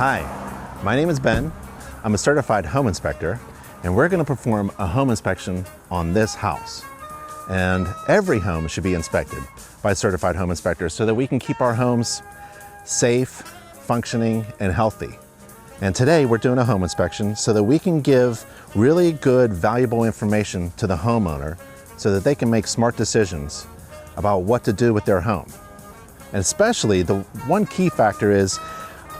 Hi, my name is Ben. I'm a certified home inspector, and we're going to perform a home inspection on this house. And every home should be inspected by certified home inspectors so that we can keep our homes safe, functioning, and healthy. And today we're doing a home inspection so that we can give really good, valuable information to the homeowner so that they can make smart decisions about what to do with their home. And especially the one key factor is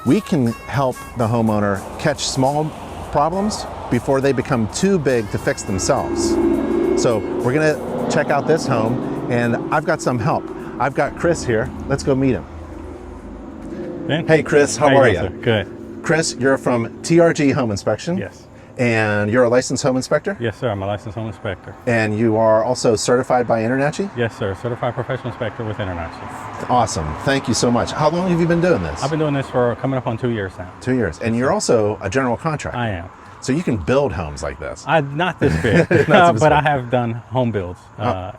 we can help the homeowner catch small problems before they become too big to fix themselves. So we're gonna check out this home, and I've got some help. I've got Chris here. Let's go meet him. Ben? Hey Chris, how are you? Good. Chris, you're from TRG Home Inspection. Yes. And you're a licensed home inspector? Yes, sir. I'm a licensed home inspector. And you are also certified by InterNACHI? Yes, sir. Certified professional inspector with InterNACHI. Awesome. Thank you so much. How long have you been doing this? I've been doing this for coming up on 2 years now. 2 years. And you're also a general contractor. I am. So you can build homes like this. Not this big, but I have done home builds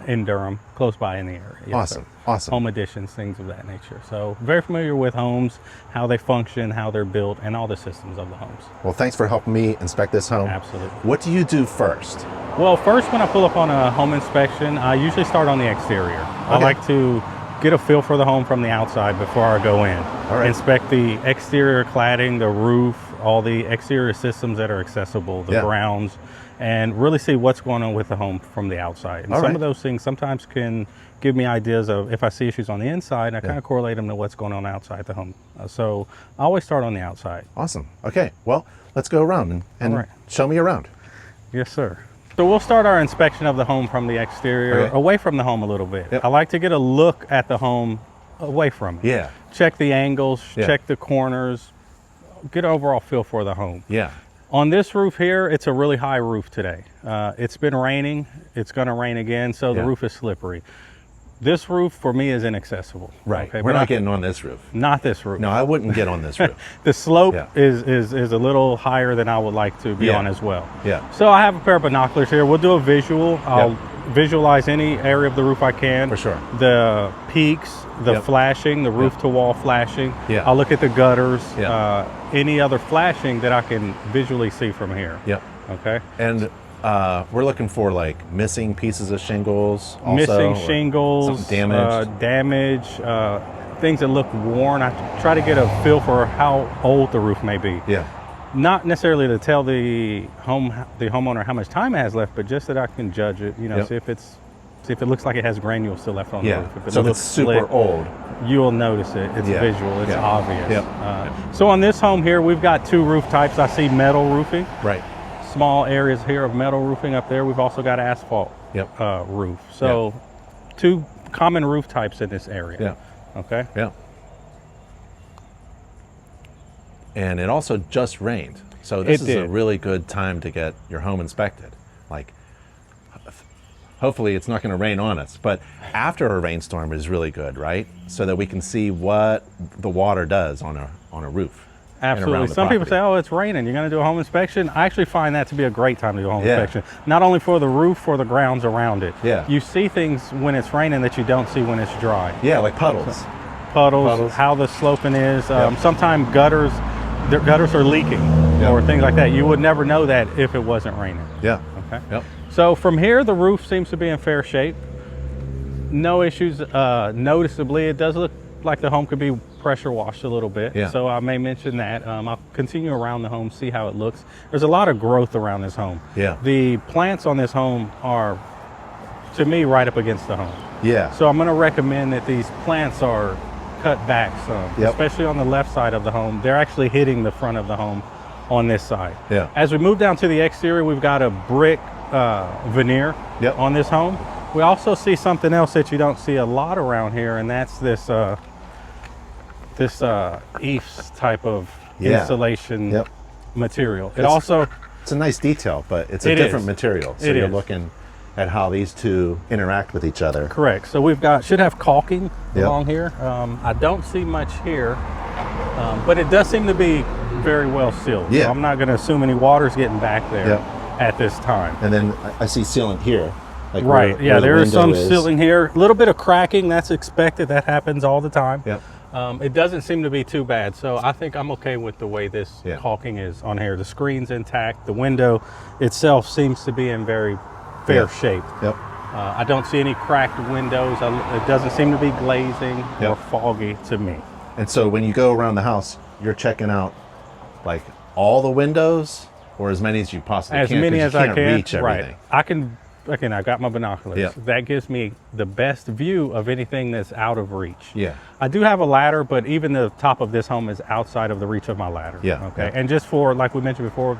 in Durham, close by in the area. Yes, Awesome. sir. Awesome. Home additions, things of that nature. So very familiar with homes, how they function, how they're built, and all the systems of the homes. Well, thanks for helping me inspect this home. Absolutely. What do you do first? Well, first when I pull up on a home inspection, I usually start on the exterior. I like to get a feel for the home from the outside before I go in. All right. Inspect the exterior cladding, the roof, all the exterior systems that are accessible, the grounds, and really see what's going on with the home from the outside. And some of those things sometimes can give me ideas of if I see issues on the inside, I kind of correlate them to what's going on outside the home. So I always start on the outside. Awesome. Okay, well, let's go around and show me around. Yes, sir. So we'll start our inspection of the home from the exterior, away from the home a little bit. I like to get a look at the home away from it. Yeah. Check the angles, check the corners, get an overall feel for the home. Yeah. On this roof here, it's a really high roof today. It's been raining, it's gonna rain again, so the roof is slippery. This roof for me is inaccessible. Right, okay? we're not getting on this roof. Not this roof. No, I wouldn't get on this roof. The slope is a little higher than I would like to be on as well. Yeah. So I have a pair of binoculars here. We'll do a visual. I'll visualize any area of the roof I can. For sure. The peaks, the flashing, the roof to wall flashing. Yeah. I'll look at the gutters, any other flashing that I can visually see from here. Yep. Okay. And we're looking for like missing pieces of shingles also, missing shingles, damage, things that look worn. I try to get a feel for how old the roof may be. Yeah. Not necessarily to tell the homeowner how much time it has left, but just that I can judge it. You know, see if it looks like it has granules still left on the roof. If it looks it's super old, you'll notice it. It's visual. It's obvious. Yep. So on this home here, we've got two roof types. I see metal roofing. Right. Small areas here of metal roofing up there. We've also got asphalt roof. So two common roof types in this area. Yeah. Okay. Yeah. And it also just rained. So this is a really good time to get your home inspected. Like, hopefully it's not going to rain on us, but after a rainstorm is really good, right? So that we can see what the water does on a roof. Absolutely. Some people say, oh, it's raining, you're going to do a home inspection. I actually find that to be a great time to do a home inspection. Not only for the roof, for the grounds around it. Yeah. You see things when it's raining that you don't see when it's dry. Yeah, like puddles. Puddles, how the sloping is. Sometimes gutters are leaking or things like that. You would never know that if it wasn't raining. Yeah. Okay. Yep. So from here, the roof seems to be in fair shape. No issues noticeably. It does look like the home could be pressure washed a little bit. Yeah. So I may mention that. I'll continue around the home, see how it looks. There's a lot of growth around this home. Yeah. The plants on this home are, to me, right up against the home. Yeah. So I'm going to recommend that these plants are cut back some, especially on the left side of the home. They're actually hitting the front of the home on this side. Yeah. As we move down to the exterior, we've got a brick veneer on this home. We also see something else that you don't see a lot around here, and that's this EIFS type of insulation material. It's a nice detail, but it's a different material. So you're looking at how these two interact with each other. Correct. So we've got, should have caulking along here. I don't see much here, but it does seem to be very well sealed. Yeah. So I'm not going to assume any water's getting back there at this time. And then I see sealant here. Like where there is some sealing here. A little bit of cracking, that's expected. That happens all the time. Yep. It doesn't seem to be too bad, so I think I'm okay with the way this caulking is on here. The screen's intact. The window itself seems to be in very fair shape. Yep. I don't see any cracked windows. It doesn't seem to be glazing or foggy to me. And so when you go around the house, you're checking out like all the windows, or as many as you possibly can. As many as I can. Reach everything. Right. I can. Again, I got my binoculars. Yeah. That gives me the best view of anything that's out of reach. Yeah. I do have a ladder, but even the top of this home is outside of the reach of my ladder. Yeah. Okay. And just for, like we mentioned before,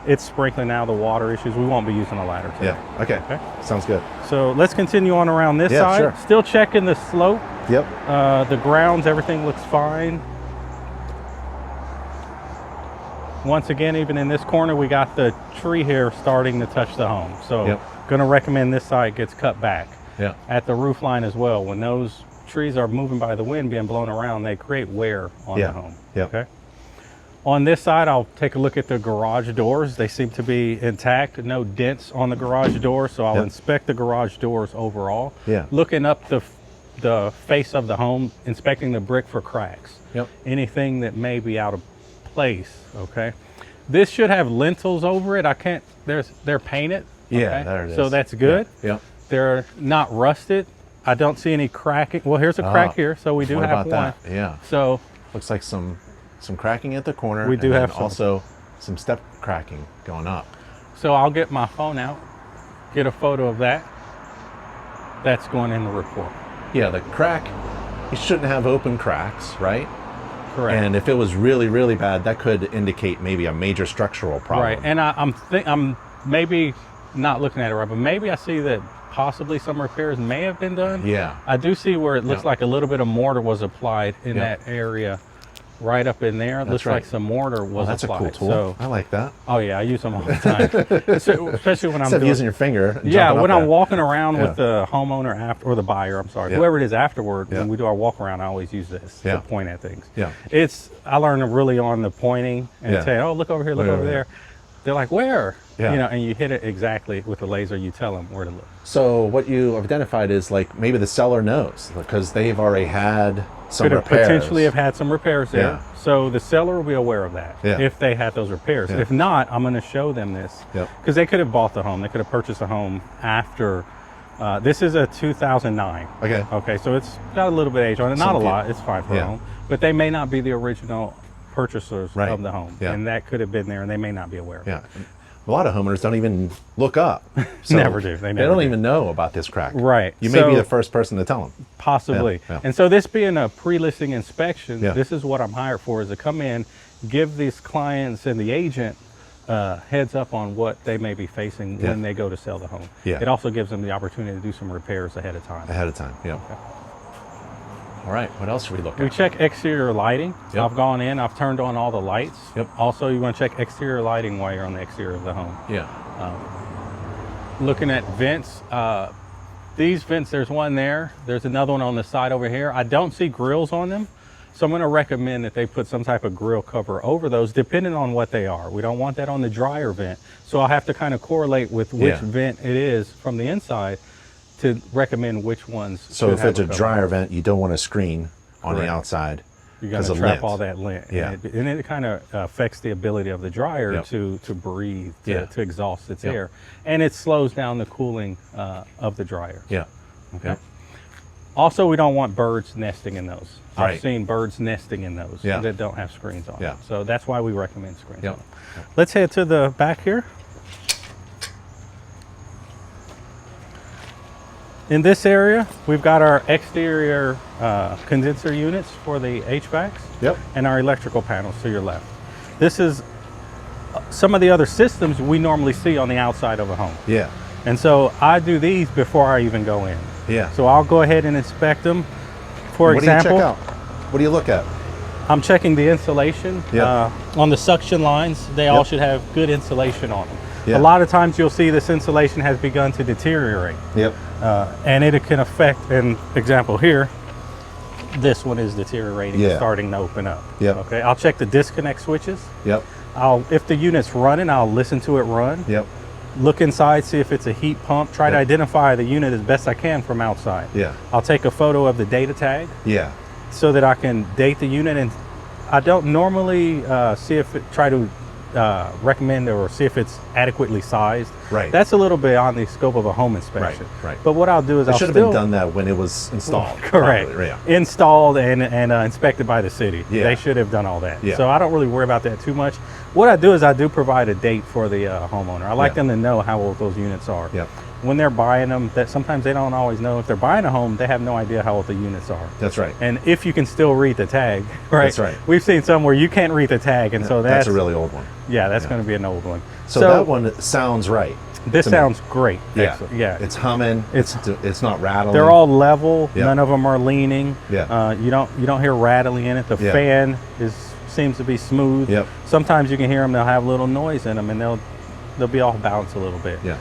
it's sprinkling now the water issues. We won't be using a ladder today. Yeah. Okay. Sounds good. So let's continue on around this side. Sure. Still checking the slope. Yep. The grounds, everything looks fine. Once again, even in this corner, we got the tree here starting to touch the home. So gonna recommend this side gets cut back. Yeah. At the roof line as well. When those trees are moving by the wind, being blown around, they create wear on the home. Yeah. Okay. On this side, I'll take a look at the garage doors. They seem to be intact, no dents on the garage doors, so I'll inspect the garage doors overall. Yeah. Looking up the face of the home, inspecting the brick for cracks. Yep. Anything that may be out of place, okay? This should have lintels over it. They're painted. Yeah, okay? there it is. So that's good. Yeah. They're not rusted. I don't see any cracking. Well, here's a crack here, so we do what have about one. that? Yeah. So looks like some cracking at the corner. We do have some. Also some step cracking going up. So I'll get my phone out, get a photo of that. That's going in the report. Yeah, the crack, you shouldn't have open cracks, right? Correct. And if it was really, really bad, that could indicate maybe a major structural problem. Right, and I'm maybe not looking at it right, but maybe I see that possibly some repairs may have been done. Yeah. I do see where it looks like a little bit of mortar was applied in that area, right up in there. It looks like some mortar was that's applied. That's a cool tool. I like that. Oh yeah, I use them all the time, especially when Instead of using your finger. And when I'm walking around with the homeowner or the buyer, I'm sorry, whoever it is afterward. When we do our walk around, I always use this to point at things. Yeah. I learned really on the pointing and saying, oh, look over here, look over there. They're like, where? Yeah. You know, and you hit it exactly with the laser. You tell them where to look. So what you identified is like maybe the seller knows because they've already had some repairs. Could potentially have had some repairs there. Yeah. So the seller will be aware of that if they had those repairs. Yeah. If not, I'm going to show them this because they could have bought the home. They could have purchased a home after. This is a 2009. Okay. Okay, so it's got a little bit of age on it. Not a lot. It's fine for a home. But they may not be the original purchasers of the home. Yeah. And that could have been there and they may not be aware of it. A lot of homeowners don't even look up. So never do. They don't even know about this crack. Right. You may be the first person to tell them. Possibly. Yeah. And so this being a pre-listing inspection, this is what I'm hired for, is to come in, give these clients and the agent heads up on what they may be facing when they go to sell the home. It also gives them the opportunity to do some repairs ahead of time. Yeah. Okay. All right, what else should we look at? We check exterior lighting. I've gone in, I've turned on all the lights. Also, you want to check exterior lighting while you're on the exterior of the home. Looking at vents. These vents, there's one there. There's another one on the side over here. I don't see grills on them. So I'm going to recommend that they put some type of grill cover over those, depending on what they are. We don't want that on the dryer vent. So I'll have to kind of correlate with which vent it is from the inside to recommend which ones. So if it's a dryer vent, you don't want a screen on the outside. You're going to trap all that lint. And it kind of affects the ability of the dryer to breathe, to exhaust its air. And it slows down the cooling of the dryer. Okay. Also, we don't want birds nesting in those. I've seen birds nesting in those that don't have screens on them. So that's why we recommend screens on them. Let's head to the back here. In this area, we've got our exterior condenser units for the HVACs and our electrical panels to your left. This is some of the other systems we normally see on the outside of a home. And so I do these before I even go in. So I'll go ahead and inspect them. For example, what do you check out? What do you look at? I'm checking the insulation on the suction lines. They all should have good insulation on them. A lot of times you'll see this insulation has begun to deteriorate. And it can affect, an example here, this one is deteriorating and starting to open up. Okay, I'll check the disconnect switches. If the unit's running, I'll listen to it run. Look inside, see if it's a heat pump. Try to identify the unit as best I can from outside. I'll take a photo of the data tag. so that I can date the unit. And I don't normally try to recommend or see if it's adequately sized. Right. That's a little beyond the scope of a home inspection. Right. But what I'll do is It should have been done that when it was installed. Correct. Probably, yeah. Installed and inspected by the city. Yeah. They should have done all that. Yeah. So I don't really worry about that too much. What I do is I do provide a date for the homeowner. I like them to know how old those units are. Yeah. When they're buying them, that sometimes they don't always know. If they're buying a home, they have no idea how old the units are. That's right. And if you can still read the tag, right? That's right. We've seen some where you can't read the tag, and so that's a really old one. Yeah, that's going to be an old one. So that one sounds right. This sounds great. Yeah. Excellent. Yeah. It's humming. It's not rattling. They're all level. Yep. None of them are leaning. Yeah. You don't hear rattling in it. The fan seems to be smooth. Yep. Sometimes you can hear them. They'll have a little noise in them, and they'll be off balance a little bit. Yeah.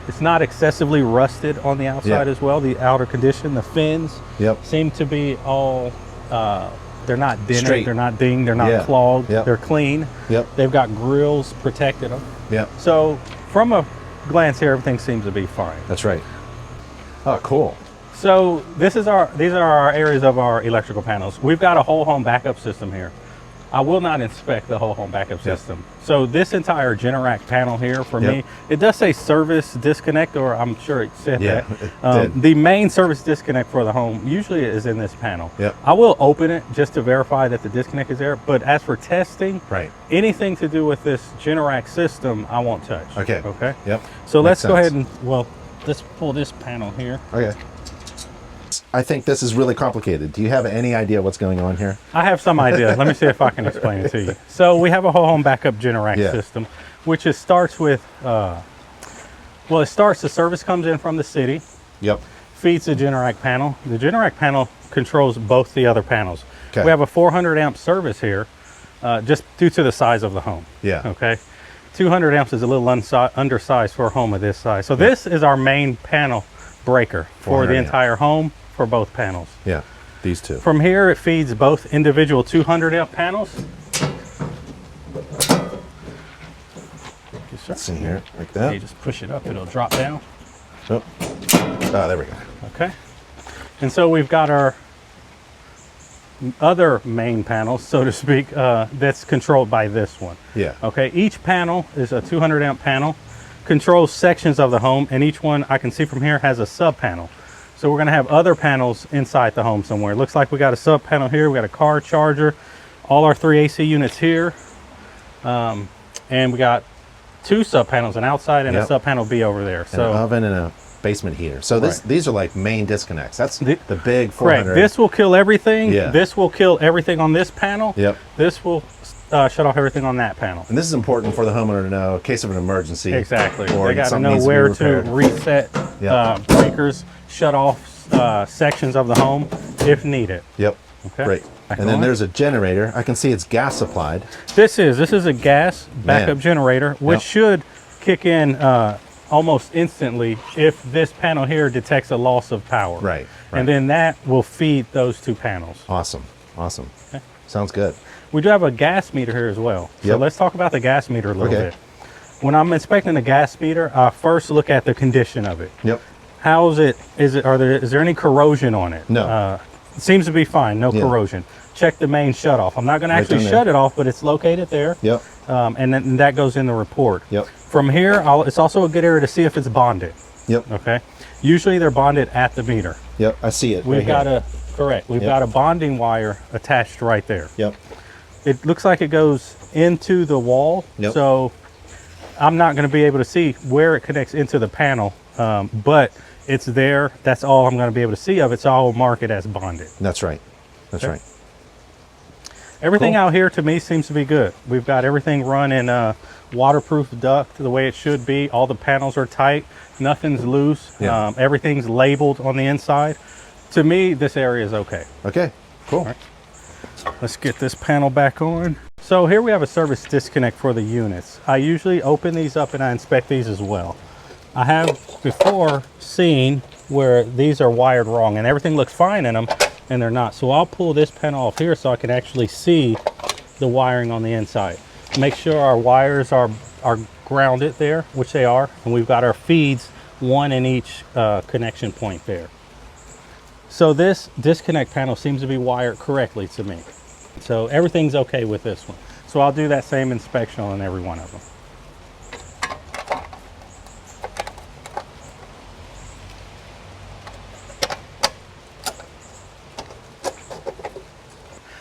It's not excessively rusted on the outside as well. The outer condition, the fins seem to be all. They're not dented. Straight. They're not dinged. They're not clogged. Yep. They're clean. Yep. They've got grills protected them. Yep. So from a glance here, everything seems to be fine. That's right. Oh, cool. So these are our areas of our electrical panels. We've got a whole home backup system here. I will not inspect the whole home backup system. So this entire InterNACHI panel here for me, it does say service disconnect, or I'm sure it said that. The main service disconnect for the home usually is in this panel. I will open it just to verify that the disconnect is there. But as for testing, anything to do with this InterNACHI system, I won't touch. Okay. Okay. Yep. So let's go ahead and let's pull this panel here. Okay. I think this is really complicated. Do you have any idea what's going on here? I have some idea. Let me see if I can explain it to you. So we have a whole home backup InterNACHI system, which starts with, the service comes in from the city. Yep. Feeds the InterNACHI panel. The InterNACHI panel controls both the other panels. Okay. We have a 400 amp service here, just due to the size of the home. Yeah. Okay. 200 amps is a little undersized for a home of this size. So this is our main panel breaker for the entire home. For both panels. Yeah, these two. From here, it feeds both individual 200 amp panels. Let's see here, like that. You just push it up, it'll drop down. Oh, there we go. Okay. And so we've got our other main panels, so to speak, that's controlled by this one. Yeah. Okay, each panel is a 200 amp panel, controls sections of the home, and each one I can see from here has a sub panel. So we're going to have other panels inside the home somewhere. It looks like we got a sub panel here. We got a car charger, all our 3 AC units here, and we got 2 sub panels, an outside and a sub panel B over there. So an oven and a basement heater. So these are like main disconnects. That's the big 400. Correct. This will kill everything. Yeah. This will kill everything on this panel. Yep. This will shut off everything on that panel. And this is important for the homeowner to know in case of an emergency. Exactly. They got to know where to reset breakers, shut off sections of the home if needed. Yep. Okay. Great. And then there's a generator. I can see it's gas supplied. This is a gas backup generator, which should kick in almost instantly if this panel here detects a loss of power. Right. And then that will feed those 2 panels. Awesome. Awesome. Okay. Sounds good. We do have a gas meter here as well. So let's talk about the gas meter a little bit. When I'm inspecting the gas meter, I first look at the condition of it. Yep. How is it? Is there any corrosion on it? No. It seems to be fine. No corrosion. Check the main shutoff. I'm not going to actually shut it off, but it's located there. Yep. And then that goes in the report. Yep. From here, it's also a good area to see if it's bonded. Yep. Okay. Usually they're bonded at the meter. Yep. I see it. We've got We've got a bonding wire attached right there. Yep. It looks like it goes into the wall. Yep. So I'm not going to be able to see where it connects into the panel, but it's there. That's all I'm going to be able to see of it. So I'll mark it as bonded. That's right. That's right. Everything out here to me seems to be good. We've got everything run in waterproof duct the way it should be. All the panels are tight. Nothing's loose. Yeah. Everything's labeled on the inside. To me, this area is okay. Okay, cool. All right. Let's get this panel back on. So here we have a service disconnect for the units. I usually open these up and I inspect these as well. I have before seen where these are wired wrong and everything looks fine in them and they're not. So I'll pull this panel off here so I can actually see the wiring on the inside. Make sure our wires are grounded there, which they are, and we've got our feeds, one in each connection point there. So this disconnect panel seems to be wired correctly to me. So everything's okay with this one. So I'll do that same inspection on every one of them.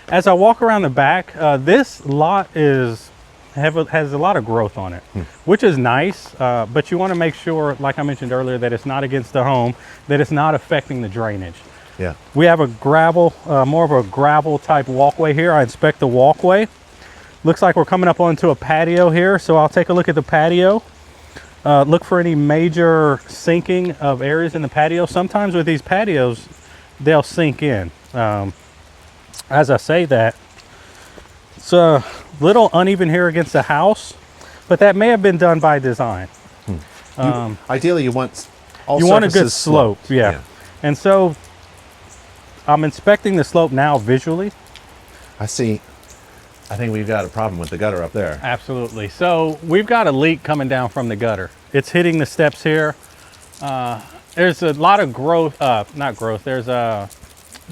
As I walk around the back, this lot has a lot of growth on it, which is nice, but you want to make sure, like I mentioned earlier, that it's not against the home, that it's not affecting the drainage. Yeah. We have a gravel, more of a gravel type walkway here. I inspect the walkway. Looks like we're coming up onto a patio here, so I'll take a look at the patio. Look for any major sinking of areas in the patio. Sometimes with these patios, they'll sink in. As I say that, it's a little uneven here against the house, but that may have been done by design. Ideally, you want all you want a good surfaces slope, sloped. yeah. And so I'm inspecting the slope now visually. I see. I think we've got a problem with the gutter up there. Absolutely. So we've got a leak coming down from the gutter. It's hitting the steps here. There's a lot of growth, not growth, there's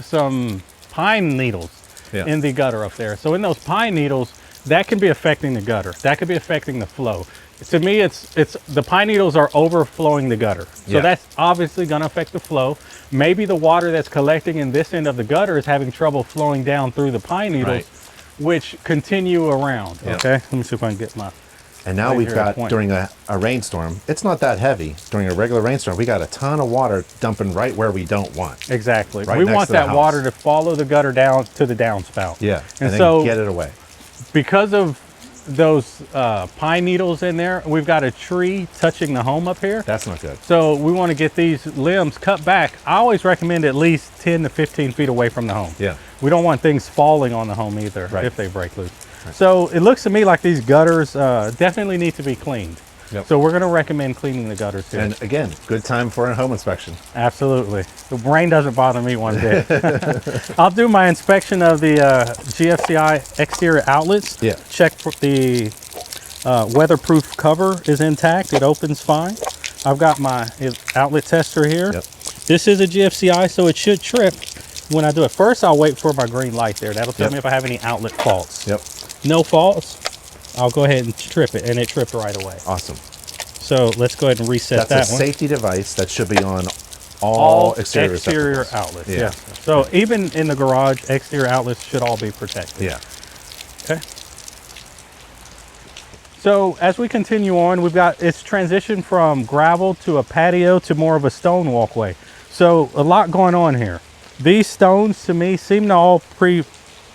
some pine needles in the gutter up there. So in those pine needles, that can be affecting the gutter. That could be affecting the flow. To me, it's the pine needles are overflowing the gutter. So that's obviously going to affect the flow. Maybe the water that's collecting in this end of the gutter is having trouble flowing down through the pine needles, which continue around. Okay, let me see if I can get my... And now we've got, during a rainstorm, it's not that heavy. During a regular rainstorm, we got a ton of water dumping right where we don't want. Exactly. Right we next want to the that house. water to follow the gutter down to the downspout. Yeah, and then so get it away. Because of those pine needles in there, we've got a tree touching the home up here. That's not good. So we want to get these limbs cut back. I always recommend at least 10 to 15 feet away from the home. Yeah. We don't want things falling on the home either if they break loose. Right. So it looks to me like these gutters definitely need to be cleaned. Yep. So we're going to recommend cleaning the gutters here. And again, good time for a home inspection. Absolutely. The rain doesn't bother me one bit. I'll do my inspection of the GFCI exterior outlets. Yeah. Check for the weatherproof cover is intact. It opens fine. I've got my outlet tester here. Yep. This is a GFCI, so it should trip when I do it. First, I'll wait for my green light there. That'll tell me if I have any outlet faults. Yep. No faults, I'll go ahead and trip it, and it tripped right away. Awesome. So let's go ahead and reset That's that a one. safety device that should be on all exterior outlets. Yeah. So even in the garage, exterior outlets should all be protected. Yeah. Okay. So as we continue on, it's transitioned from gravel to a patio to more of a stone walkway. So a lot going on here. These stones to me seem to all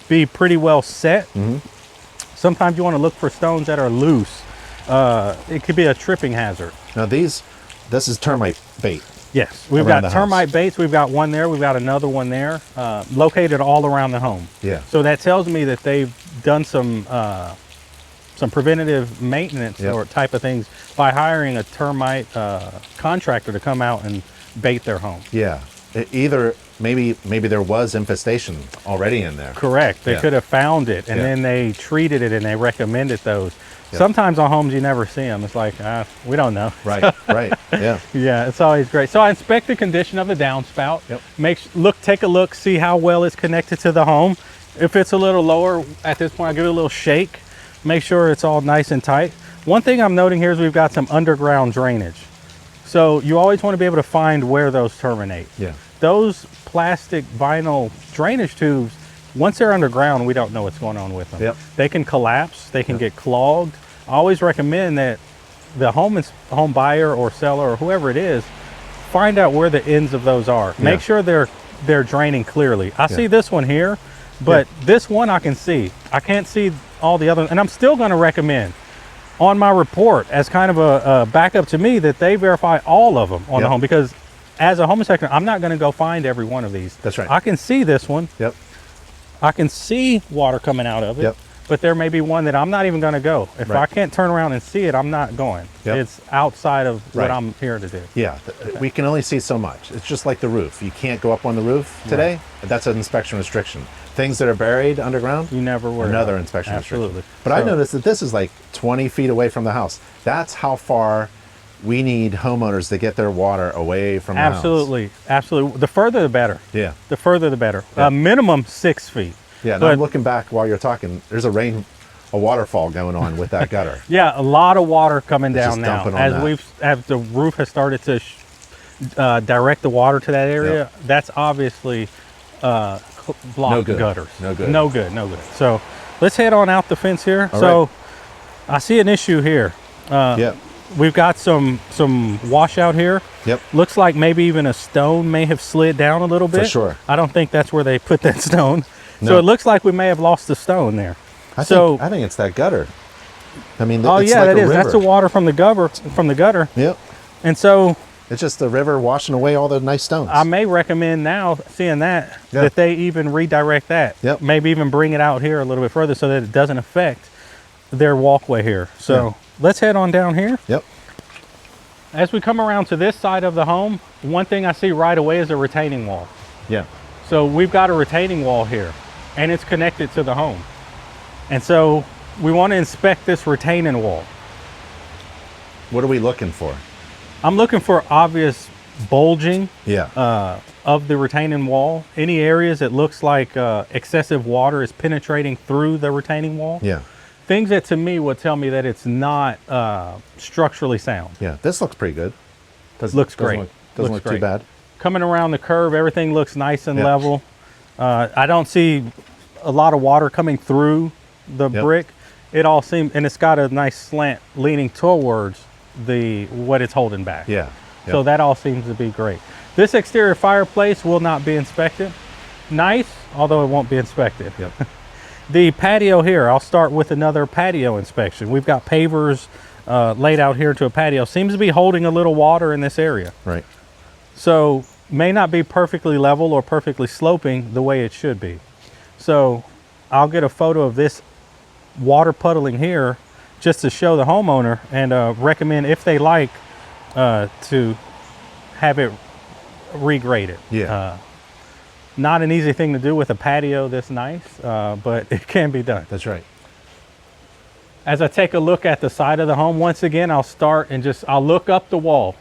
be pretty well set. Sometimes you want to look for stones that are loose. It could be a tripping hazard. Now this is termite bait. Yes, we've got termite baits. We've got one there. We've got another one there, located all around the home. Yeah. So that tells me that they've done some preventative maintenance or type of things by hiring a termite contractor to come out and bait their home. Yeah. Either maybe there was infestation already in there. Correct. They could have found it, and then they treated it and they recommended those. Sometimes on homes you never see them. It's like, we don't know. Right, right, yeah. Yeah, it's always great. So I inspect the condition of the downspout. Take a look, see how well it's connected to the home. If it's a little lower at this point, I give it a little shake. Make sure it's all nice and tight. One thing I'm noting here is we've got some underground drainage. So you always want to be able to find where those terminate. Yeah. Those plastic vinyl drainage tubes, once they're underground, we don't know what's going on with them. Yep. They can collapse, they can get clogged. I always recommend that the home buyer or seller or whoever it is, find out where the ends of those are. Make sure they're draining clearly. I see this one here, but this one I can see. I can't see all the other, and I'm still going to recommend on my report as kind of a backup to me that they verify all of them on the home, because as a home inspector, I'm not going to go find every one of these. That's right. I can see this one. Yep. I can see water coming out of it. Yep. But there may be one that I'm not even going to go. If I can't turn around and see it, I'm not going. Yep. It's outside of what I'm here to do. Yeah, we can only see so much. It's just like the roof. You can't go up on the roof today. That's an inspection restriction. Things that are buried underground, you never worry. Another inspection Absolutely. restriction. But I noticed that this is like 20 feet away from the house. That's how far we need homeowners to get their water away from the Absolutely, house. Absolutely. The further the better. Yeah. The further the better. Yeah. Minimum 6 feet. Yeah, and I'm looking back while you're talking. There's a waterfall going on with that gutter. Yeah, a lot of water coming It's down just now. dumping on As the roof has started to direct the water to that area, Yep. That's obviously blocked gutters. No good. No good. No good. So let's head on out the fence here. All so right. I see an issue here. Yep. We've got some washout here. Yep. Looks like maybe even a stone may have slid down a little bit. For sure. I don't think that's where they put that stone. No. So it looks like we may have lost the stone there. I think it's that gutter. I mean, Oh it's yeah, like that a is. river. That's the water from the gutter. Yep. And so It's just the river washing away all the nice stones. I may recommend now, seeing that, Yeah. that they even redirect that. Yep. Maybe even bring it out here a little bit further so that it doesn't affect their walkway here. So let's head on down here. Yep. As we come around to this side of the home, one thing I see right away is a retaining wall. Yeah. So we've got a retaining wall here, and it's connected to the home. And so we want to inspect this retaining wall. What are we looking for? I'm looking for obvious bulging Yeah. of the retaining wall. Any areas it looks like excessive water is penetrating through the retaining wall. Yeah. Things that to me would tell me that it's not structurally sound. Yeah. This looks pretty good. Looks great. Doesn't Looks look too great. bad. Coming around the curve, everything looks nice and Yep. level. I don't see a lot of water coming through the Yep. brick. It all seems, and it's got a nice slant leaning towards what it's holding back. Yeah. So Yep. that all seems to be great. This exterior fireplace will not be inspected. Nice, although it won't be inspected. Yep. The patio here, I'll start with another patio inspection. We've got pavers laid out here to a patio. Seems to be holding a little water in this area. Right. So may not be perfectly level or perfectly sloping the way it should be. So I'll get a photo of this water puddling here just to show the homeowner, and recommend, if they like, to have it regraded. Yeah. Not an easy thing to do with a patio this nice, but it can be done. That's right. As I take a look at the side of the home, once again, I'll start and I'll look up the wall.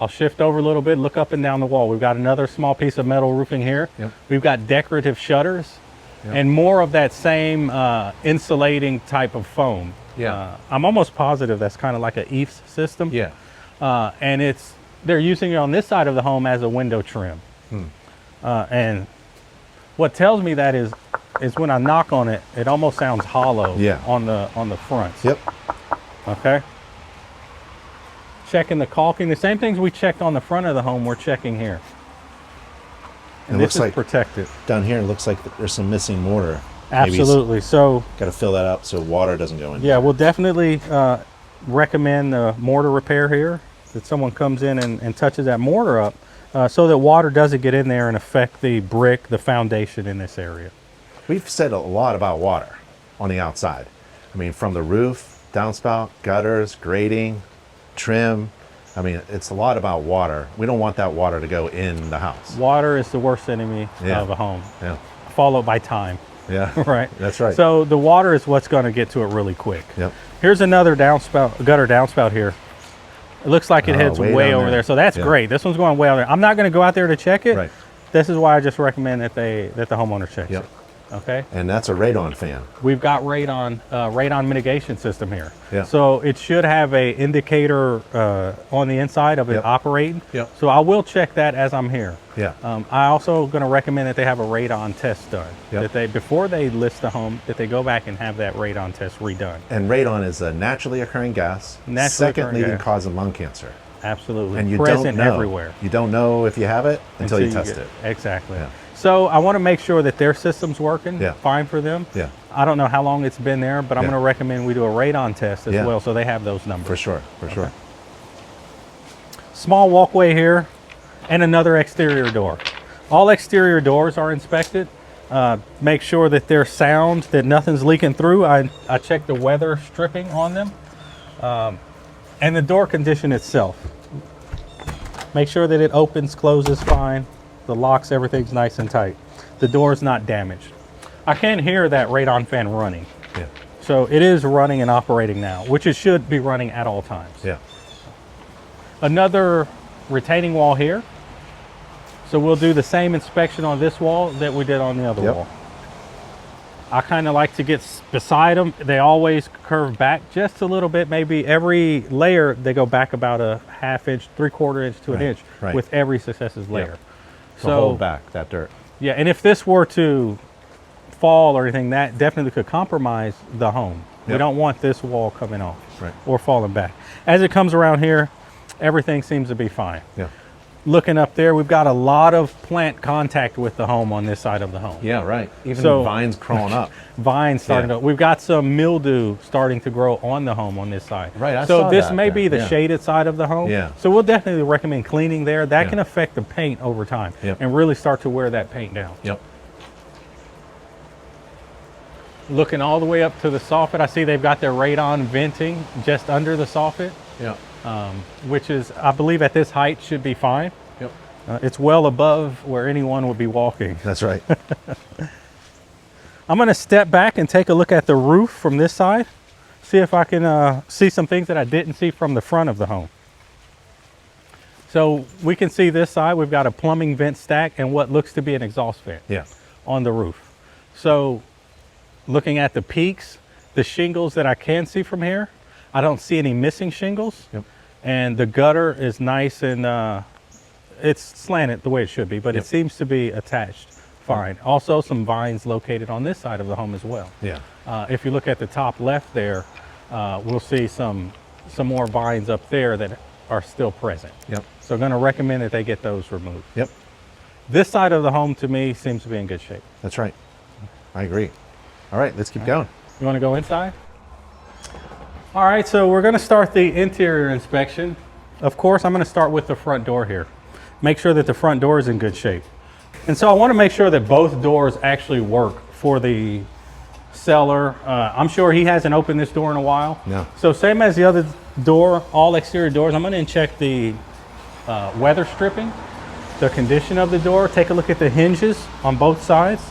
I'll shift over a little bit, look up and down the wall. We've got another small piece of metal roofing here. Yep. We've got decorative shutters. Yep. And more of that same insulating type of foam. Yeah. I'm almost positive that's kind of like a eaves system. Yeah. And they're using it on this side of the home as a window trim. And what tells me that is when I knock on it, it almost sounds hollow. Yeah. On the fronts. Yep. Okay. Checking the caulking. The same things we checked on the front of the home, we're checking here. And It this looks is like protected. down here, it looks like there's some missing mortar. Absolutely. So Got to fill that up so water doesn't go in. yeah, we'll definitely recommend the mortar repair here, that someone comes in and touches that mortar up so that water doesn't get in there and affect the brick, the foundation in this area. We've said a lot about water on the outside. I mean, from the roof, downspout, gutters, grading, trim. I mean, it's a lot about water. We don't want that water to go in the house. Water is the worst enemy Yeah. of a home, Yeah. followed by time. Yeah. Right. That's right. So the water is what's going to get to it really quick. Yep. Here's another gutter downspout here. It looks like it heads way way down over there. there. So that's Yeah. great. This one's going way over there. I'm not going to go out there to check it. Right. This is why I just recommend that the homeowner checks Yep. it. Okay. And that's a radon fan. We've got radon mitigation system here. Yeah. So it should have a indicator on the inside of it Yep. operating. Yep. So I will check that as I'm here. Yeah. I also going to recommend that they have a radon test done. Yep. That before they list the home, that they go back and have that radon test redone. And radon is a naturally occurring gas. Naturally second occurring leading gas. cause of lung cancer. Absolutely. And you present don't know. everywhere. You don't know if you have it until you test get it. Exactly. Yeah. So I want to make sure that their system's working Yeah. fine for them. Yeah. I don't know how long it's been there, but I'm Yeah. going to recommend we do a radon test as Yeah. well, so they have those numbers. For sure. For sure. Small walkway here and another exterior door. All exterior doors are inspected. Make sure that they're sound, that nothing's leaking through. I check the weather stripping on them, and the door condition itself. Make sure that it opens, closes fine. The locks, everything's nice and tight. The door's not damaged. I can hear that radon fan running. Yeah. So it is running and operating now, which it should be running at all times. Yeah. Another retaining wall here. So we'll do the same inspection on this wall that we did on the other wall. I kind of like to get beside them. They always curve back just a little bit. Maybe every layer, they go back about a ½ inch, 3/4 inch to an inch with every successive layer. So hold back that dirt. Yeah, and if this were to fall or anything, that definitely could compromise the home. We don't want this wall coming off or falling back. As it comes around here, everything seems to be fine. Looking up there, we've got a lot of plant contact with the home on this side of the home. Yeah, right. Even vines crawling up. Vines starting to. We've got some mildew starting to grow on the home on this side. Right, I so saw this that may there. be the shaded side of the home. So we'll definitely recommend cleaning there. That can affect the paint over time and really start to wear that paint down. Looking all the way up to the soffit, I see they've got their radon venting just under the soffit. Which is, I believe at this height should be fine. It's well above where anyone would be walking. That's right. I'm gonna step back and take a look at the roof from this side, see if I can see some things that I didn't see from the front of the home. So we can see this side, we've got a plumbing vent stack and what looks to be an exhaust vent on the roof. So looking at the peaks, the shingles that I can see from here, I don't see any missing shingles. And the gutter is nice and it's slanted the way it should be, but it seems to be attached fine. Also some vines located on this side of the home as well. If you look at the top left there, we'll see some more vines up there that are still present. So I'm gonna recommend that they get those removed. This side of the home to me seems to be in good shape. That's right. I agree. All right, let's keep going. You wanna go inside? All right, so we're gonna start the interior inspection. Of course, I'm gonna start with the front door here. Make sure that the front door is in good shape. And so I wanna make sure that both doors actually work for the seller. I'm sure he hasn't opened this door in a while. So same as the other door, all exterior doors, I'm gonna check the weather stripping, the condition of the door, take a look at the hinges on both sides.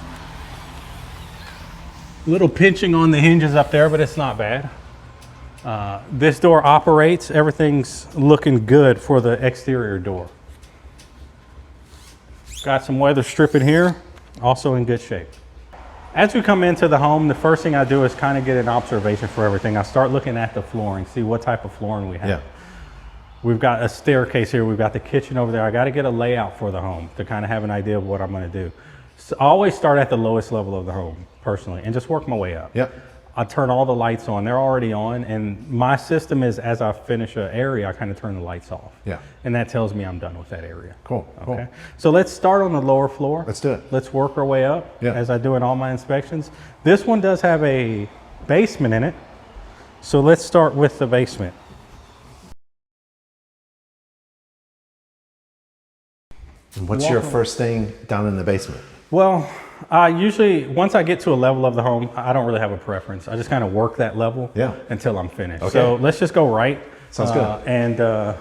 A little pinching on the hinges up there, but it's not bad. This door operates, everything's looking good for the exterior door. Got some weather stripping here, also in good shape. As we come into the home, the first thing I do is kind of get an observation for everything. I start looking at the flooring, see what type of flooring we have. We've got a staircase here, we've got the kitchen over there. I got to get a layout for the home to kind of have an idea of what I'm going to do. So I always start at the lowest level of the home, personally, and just work my way up. I turn all the lights on, they're already on, and my system is as I finish an area, I kind of turn the lights off. And that tells me I'm done with that area. Okay. So let's start on the lower floor. Let's do it. Let's work our way up as I do in all my inspections. This one does have a basement in it, so let's start with the basement. And what's your first thing down in the basement? Well, usually once I get to a level of the home, I don't really have a preference. I just kind of work that level until I'm finished. So let's just go right. Sounds good. And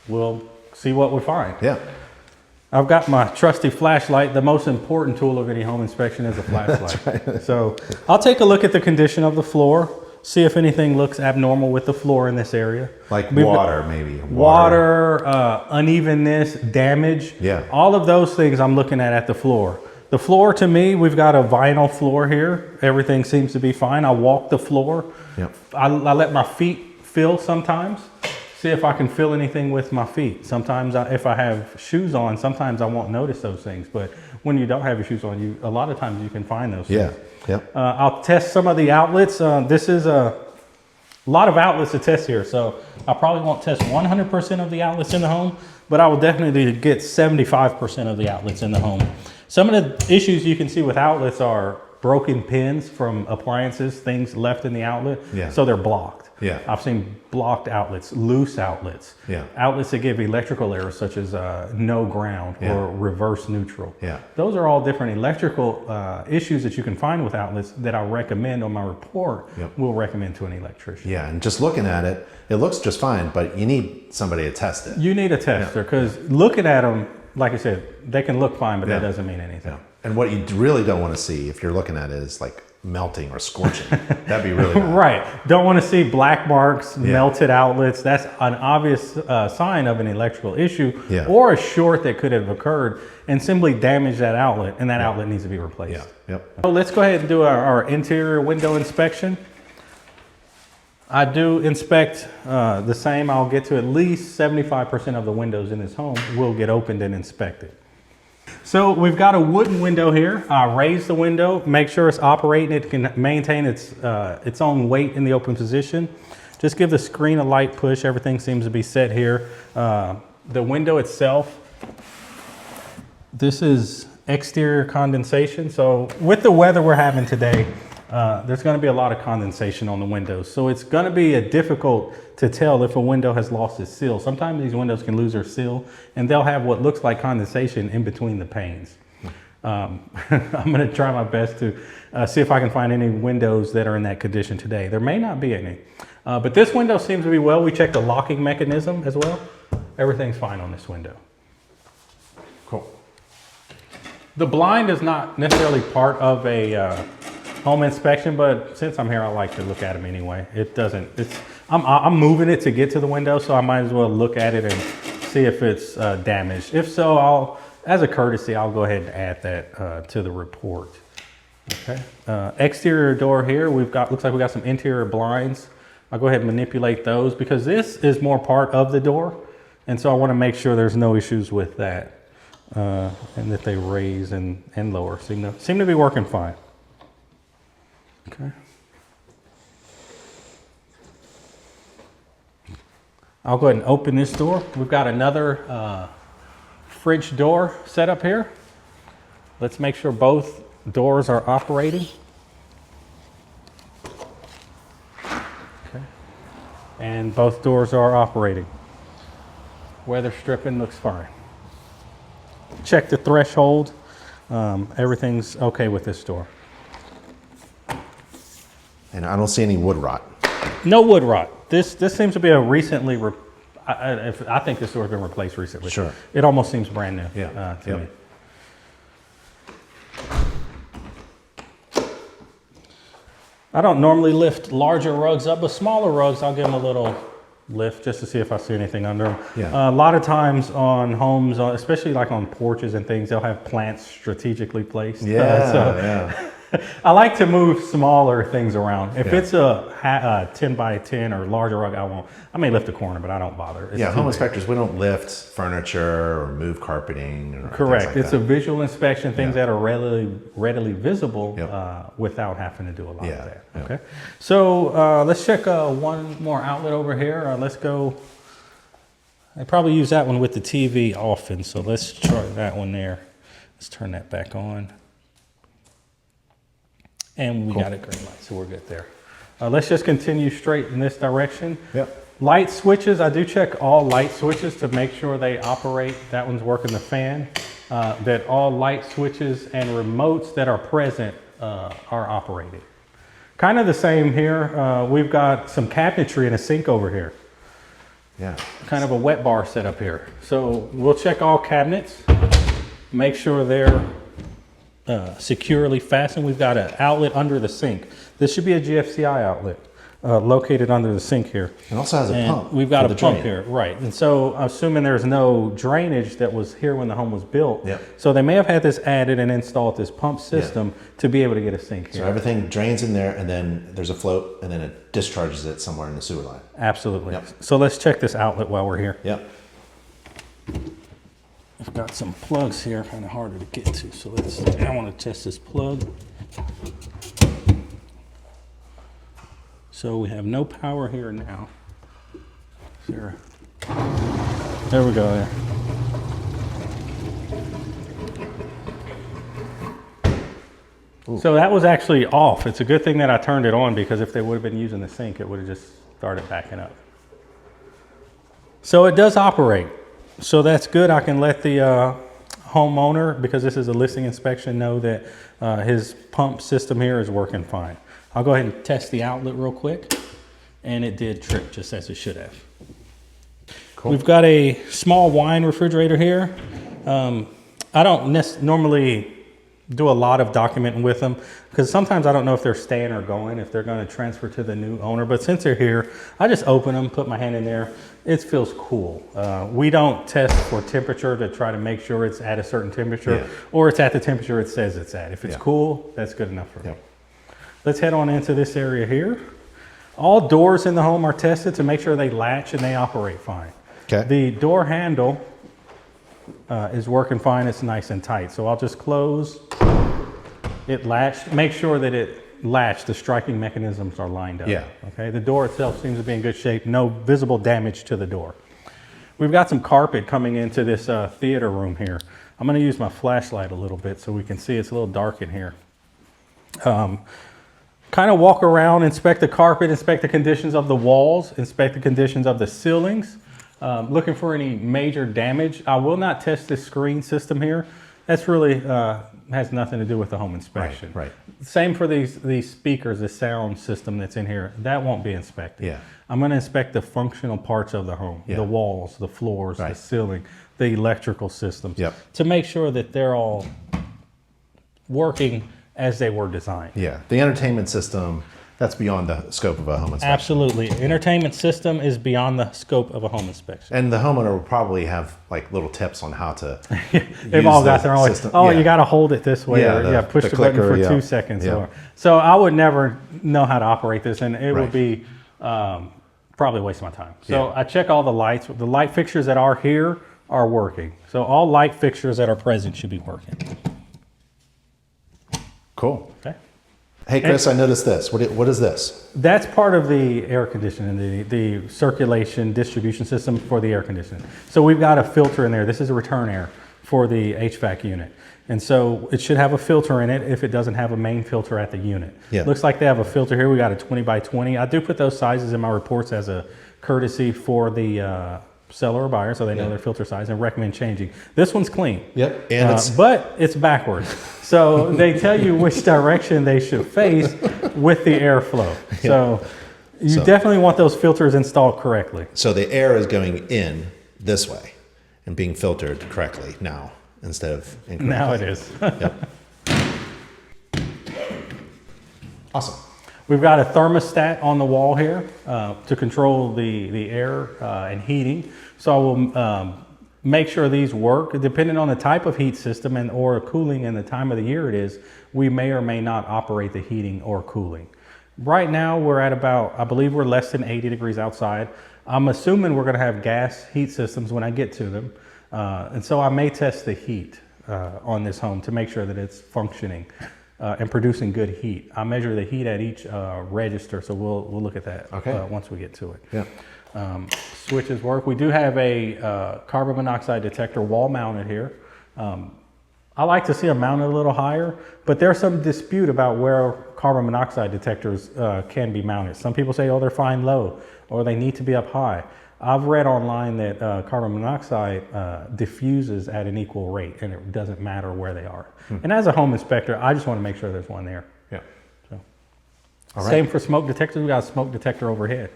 we'll see what we find. I've got my trusty flashlight. The most important tool of any home inspection is a flashlight. So I'll take a look at the condition of the floor, see if anything looks abnormal with the floor in this area. Like water, maybe. Water, unevenness, damage. All of those things I'm looking at the floor. The floor, to me, we've got a vinyl floor here. Everything seems to be fine. I walk the floor. I let my feet feel sometimes. See if I can feel anything with my feet. Sometimes if I have shoes on, sometimes I won't notice those things. But when you don't have your shoes on, a lot of times you can find those things. I'll test some of the outlets. This is a lot of outlets to test here. So I probably won't test 100% of the outlets in the home, but I will definitely get 75% of the outlets in the home. Some of the issues you can see with outlets are broken pins from appliances, things left in the outlet. So they're blocked. I've seen blocked outlets, loose outlets, outlets that give electrical errors such as no ground or reverse neutral. Those are all different electrical issues that you can find with outlets that I recommend on my report. We'll recommend to an electrician. And just looking at it, it looks just fine, but you need somebody to test it. You need a tester because looking at them, like I said, they can look fine, but that doesn't mean anything. And what you really don't want to see if you're looking at it is like melting or scorching. That'd be really bad. Right. Don't want to see black marks, melted outlets. That's an obvious sign of an electrical issue or a short that could have occurred and simply damage that outlet, and that outlet needs to be replaced. So let's go ahead and do our interior window inspection. I do inspect the same. I'll get to at least 75% of the windows in this home will get opened and inspected. So we've got a wooden window here. I raise the window, make sure it's operating. It can maintain its own weight in the open position. Just give the screen a light push. Everything seems to be set here. The window itself, this is exterior condensation. So with the weather we're having today, there's going to be a lot of condensation on the windows. So it's going to be difficult to tell if a window has lost its seal. Sometimes these windows can lose their seal and they'll have what looks like condensation in between the panes. I'm going to try my best to see if I can find any windows that are in that condition today. There may not be any, but this window seems to be well. We checked the locking mechanism as well. Everything's fine on this window. Cool. The blind is not necessarily part of a home inspection, but since I'm here, I like to look at them anyway. I'm moving it to get to the window, so I might as well look at it and see if it's damaged. If so, as a courtesy, I'll go ahead and add that to the report. Okay. Exterior door here, looks like we got some interior blinds. I'll go ahead and manipulate those because this is more part of the door, and so I want to make sure there's no issues with that, and that they raise and lower. Seem to be working fine. Okay. I'll go ahead and open this door. We've got another fridge door set up here. Let's make sure both doors are operating. Okay. And both doors are operating. Weather stripping looks fine. Check the threshold. Everything's okay with this door. And I don't see any wood rot. No wood rot. This seems to be a recently, I think this door's been replaced recently. Sure. It almost seems brand new to me. I don't normally lift larger rugs up, but smaller rugs, I'll give them a little lift just to see if I see anything under them. Yeah. A lot of times on homes, especially like on porches and things, they'll have plants strategically placed. Yeah. I like to move smaller things around. If it's a 10 by 10 or larger rug, I may lift a corner, but I don't bother. It's home inspectors, we don't lift furniture or move carpeting. Or correct. Like it's that. a visual inspection, things that are readily visible without having to do a lot of that. Okay. So let's check one more outlet over here. Let's go. I probably use that one with the TV often, so let's try that one there. Let's turn that back on. And we got a green light, so we're good there. Let's just continue straight in this direction. Yep. Light switches, I do check all light switches to make sure they operate. That one's working the fan. That all light switches and remotes that are present are operating. Kind of the same here. We've got some cabinetry and a sink over here. Yeah. Kind of a wet bar set up here. So we'll check all cabinets, make sure they're securely fastened. We've got an outlet under the sink. This should be a GFCI outlet located under the sink here. It also has a pump. We've got a pump here, right. And so assuming there's no drainage that was here when the home was built. Yep. So they may have had this added and installed this pump system to be able to get a sink here. So everything drains in there and then there's a float and then it discharges it somewhere in the sewer line. Absolutely. Yep. So let's check this outlet while we're here. Yep. I've got some plugs here, kind of harder to get to. So I want to test this plug. So we have no power here now. There we go there. Ooh. So that was actually off. It's a good thing that I turned it on because if they would have been using the sink, it would have just started backing up. So it does operate. So that's good. I can let the homeowner, because this is a listing inspection, know that his pump system here is working fine. I'll go ahead and test the outlet real quick. And it did trip just as it should have. Cool. We've got a small wine refrigerator here. I don't normally do a lot of documenting with them, because sometimes I don't know if they're staying or going, if they're going to transfer to the new owner. But since they're here, I just open them, put my hand in there. It feels cool. We don't test for temperature to try to make sure it's at a certain temperature, or it's at the temperature it says it's at. If it's cool, that's good enough for me. Let's head on into this area here. All doors in the home are tested to make sure they latch and they operate fine. Okay. The door handle is working fine. It's nice and tight. So I'll just close it, latched. Make sure that it latched. The striking mechanisms are lined up. Yeah. Okay. The door itself seems to be in good shape. No visible damage to the door. We've got some carpet coming into this theater room here. I'm going to use my flashlight a little bit so we can see. It's a little dark in here. Kind of walk around, inspect the carpet, inspect the conditions of the walls, inspect the conditions of the ceilings. Looking for any major damage. I will not test this screen system here. That's really has nothing to do with the home inspection. Right. Same for these speakers, the sound system that's in here. That won't be inspected. Yeah. I'm going to inspect the functional parts of the home, the walls, the floors, the ceiling, the electrical systems, to make sure that they're all working as they were designed. Yeah. The entertainment system, that's beyond the scope of a home inspection. Absolutely. Entertainment system is beyond the scope of a home inspection. And the homeowner will probably have like little tips on how to They've all got their own system. you got to hold it this way, or push the button for 2 seconds. So I would never know how to operate this, and it would be probably a waste of my time. So I check all the lights. The light fixtures that are here are working. So all light fixtures that are present should be working. Cool. Okay. Hey, Chris, I noticed this. What is this? That's part of the air conditioning, the circulation distribution system for the air conditioning. So we've got a filter in there. This is a return air for the HVAC unit. And so it should have a filter in it if it doesn't have a main filter at the unit. Looks like they have a filter here. We got a 20 by 20. I do put those sizes in my reports as a courtesy for the seller or buyer, so they know their filter size and recommend changing. This one's clean. And but it's backwards. So they tell you which direction they should face with the airflow. So you definitely want those filters installed correctly. So the air is going in this way and being filtered correctly now instead of incorrectly. Now it is. Awesome. We've got a thermostat on the wall here to control the air and heating. So I will make sure these work. Depending on the type of heat system or cooling and the time of the year it is, we may or may not operate the heating or cooling. Right now we're at about, I believe we're less than 80 degrees outside. I'm assuming we're gonna have gas heat systems when I get to them. And so I may test the heat on this home to make sure that it's functioning and producing good heat. I measure the heat at each register, so we'll look at that once we get to it. Switches work. We do have a carbon monoxide detector wall mounted here. I like to see them mounted a little higher, but there's some dispute about where carbon monoxide detectors can be mounted. Some people say, oh, they're fine low, or they need to be up high. I've read online that carbon monoxide diffuses at an equal rate, and it doesn't matter where they are. And as a home inspector, I just want to make sure there's one there. So. Same for smoke detectors. We got a smoke detector overhead.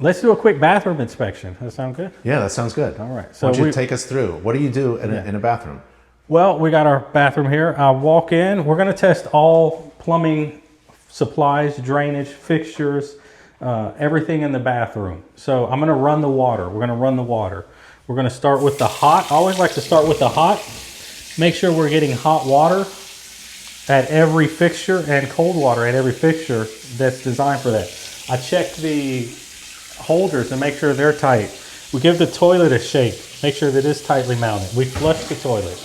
Let's do a quick bathroom inspection. Does that sound good? Yeah, that sounds good. All right. So why don't you take us through? What do you do in a bathroom? Well, we got our bathroom here. I walk in. We're going to test all plumbing supplies, drainage, fixtures, everything in the bathroom. So I'm going to run the water. We're going to run the water. We're going to start with the hot. I always like to start with the hot. Make sure we're getting hot water at every fixture and cold water at every fixture that's designed for that. I check the holders and make sure they're tight. We give the toilet a shake. Make sure that it's tightly mounted. We flush the toilet.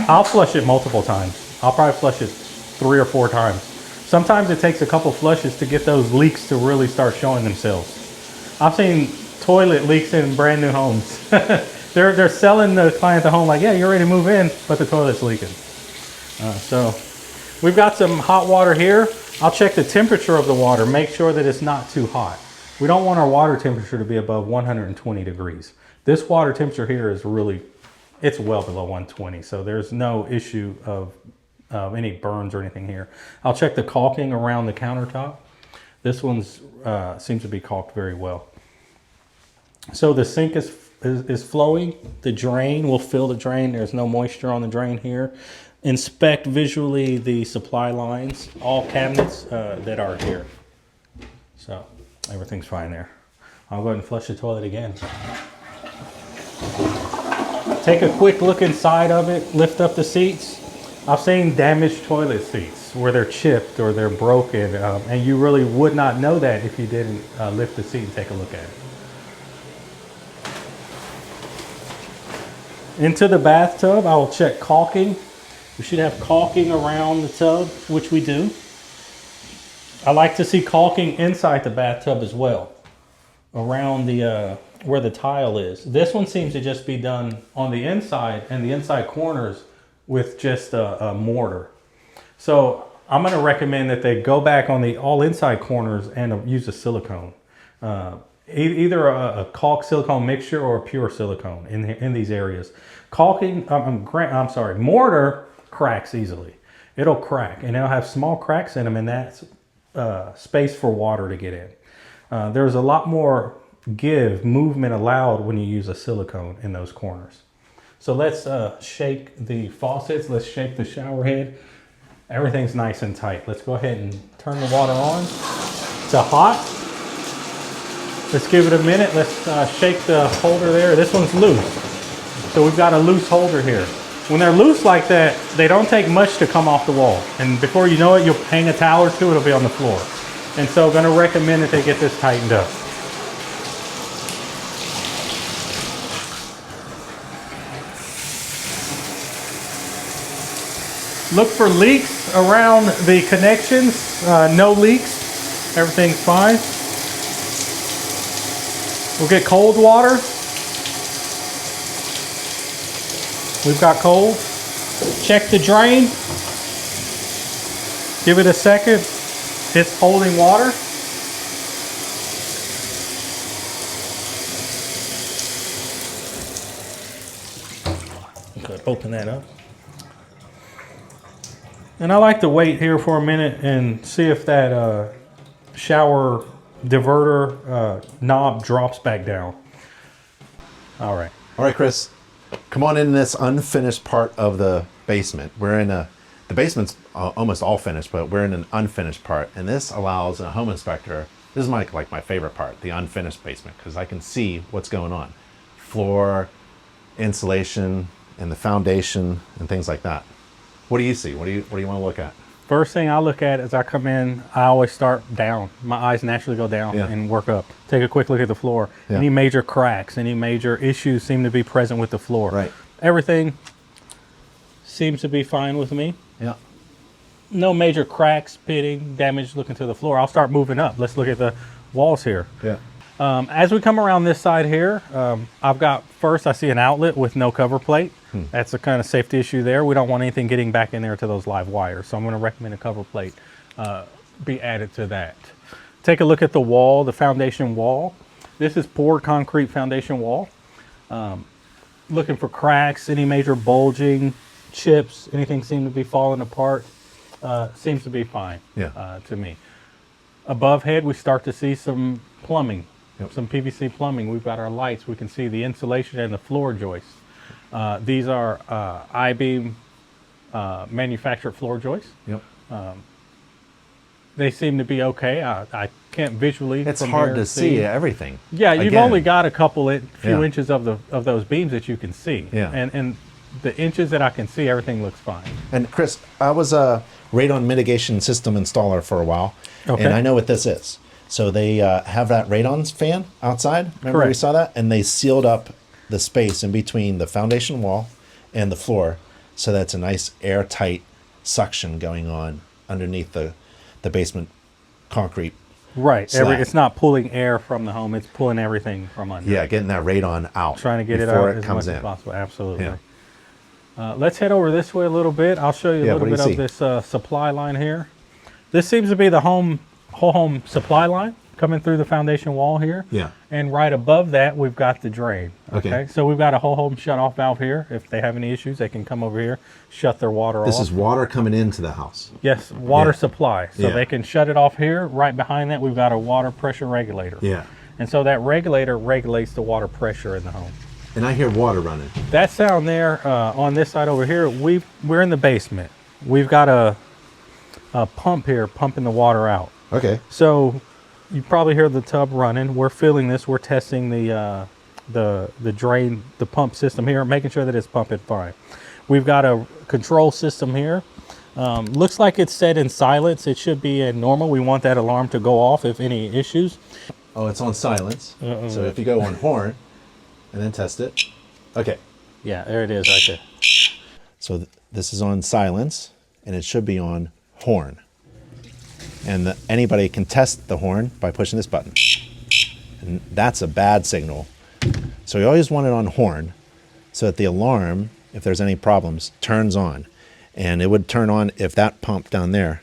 I'll flush it multiple times. I'll probably flush it 3 or 4 times. Sometimes it takes a couple flushes to get those leaks to really start showing themselves. I've seen toilet leaks in brand new homes. They're selling the client the home like, yeah, you're ready to move in, but the toilet's leaking. So we've got some hot water here. I'll check the temperature of the water, make sure that it's not too hot. We don't want our water temperature to be above 120 degrees. This water temperature here is really, it's well below 120, so there's no issue of any burns or anything here. I'll check the caulking around the countertop. This one's seems to be caulked very well. So the sink is is flowing. The drain will fill the drain. There's no moisture on the drain here. Inspect visually the supply lines, all cabinets that are here. So everything's fine there. I'll go ahead and flush the toilet again. Take a quick look inside of it, lift up the seats. I've seen damaged toilet seats where they're chipped or they're broken, and you really would not know that if you didn't lift the seat and take a look at it. Into the bathtub, I will check caulking. We should have caulking around the tub, which we do. I like to see caulking inside the bathtub as well, around the where the tile is. This one seems to just be done on the inside and the inside corners with just a mortar. So I'm going to recommend that they go back on the all inside corners and use a silicone. Either a caulk silicone mixture or a pure silicone in these areas. Caulking, mortar cracks easily. It'll crack and it'll have small cracks in them, and that's space for water to get in. There's a lot more movement allowed when you use a silicone in those corners. So let's shake the faucets. Let's shake the shower head. Everything's nice and tight. Let's go ahead and turn the water on to hot. Let's give it a minute. Let's shake the holder there. This one's loose. So we've got a loose holder here. When they're loose like that, they don't take much to come off the wall. And before you know it, you'll hang a towel or two, it'll be on the floor. And so I'm gonna recommend that they get this tightened up. Look for leaks around the connections. No leaks, everything's fine. We'll get cold water. We've got cold. Check the drain. Give it a second. It's holding water. Good, open that up. And I like to wait here for a minute and see if that shower diverter knob drops back down. All right. All right, Chris, come on in this unfinished part of the basement. We're in the basement's almost all finished, but we're in an unfinished part. And this allows a home inspector, this is my favorite part, the unfinished basement, because I can see what's going on. Floor, insulation, and the foundation, and things like that. What do you see? What do you want to look at? First thing I look at as I come in, I always start down. My eyes naturally go down and work up. Take a quick look at the floor. Yeah. Any major cracks, any major issues seem to be present with the floor. Right. Everything seems to be fine with me. Yeah. No major cracks, pitting, damage looking to the floor. I'll start moving up. Let's look at the walls here. Yeah. As we come around this side here, I see an outlet with no cover plate. That's a kind of safety issue there. We don't want anything getting back in there to those live wires. So I'm going to recommend a cover plate be added to that. Take a look at the wall, the foundation wall. This is poured concrete foundation wall. Looking for cracks, any major bulging, chips, anything seem to be falling apart. Seems to be fine to me. Above head, we start to see some plumbing. Some PVC plumbing. We've got our lights. We can see the insulation and the floor joists. These are I-beam manufactured floor joists. Yep. They seem to be okay. I can't visually. It's hard to see everything. Yeah, you've only got a few inches of those beams that you can see. Yeah. And the inches that I can see, everything looks fine. And Chris, I was a radon mitigation system installer for a while, and I know what this is. So they have that radon fan outside. Remember we saw that? And they sealed up the space in between the foundation wall and the floor, so that's a nice airtight suction going on underneath the basement concrete. Right. It's not pulling air from the home. It's pulling everything from under. Yeah, getting that radon out. Trying to get it out as much as possible. Absolutely. Yeah. Let's head over this way a little bit. I'll show you a little bit of this supply line here. This seems to be the whole home supply line coming through the foundation wall here. Yeah. And right above that, we've got the drain. Okay. So we've got a whole home shut-off valve here. If they have any issues, they can come over here, shut their water off. This is water coming into the house. Yes, water supply. So they can shut it off here. Right behind that, we've got a water pressure regulator. Yeah. And so that regulator regulates the water pressure in the home. And I hear water running. That sound there on this side over here, we're in the basement. We've got a pump here pumping the water out. Okay. So you probably hear the tub running. We're filling this. We're testing the drain, the pump system here, making sure that it's pumping fine. We've got a control system here. Looks like it's set in silence. It should be in normal. We want that alarm to go off if any issues. Oh, it's on silence. So if you go on horn and then test it. Okay. Yeah, there it is right there. So this is on silence and it should be on horn. And anybody can test the horn by pushing this button. And that's a bad signal. So you always want it on horn so that the alarm, if there's any problems, turns on. And it would turn on if that pump down there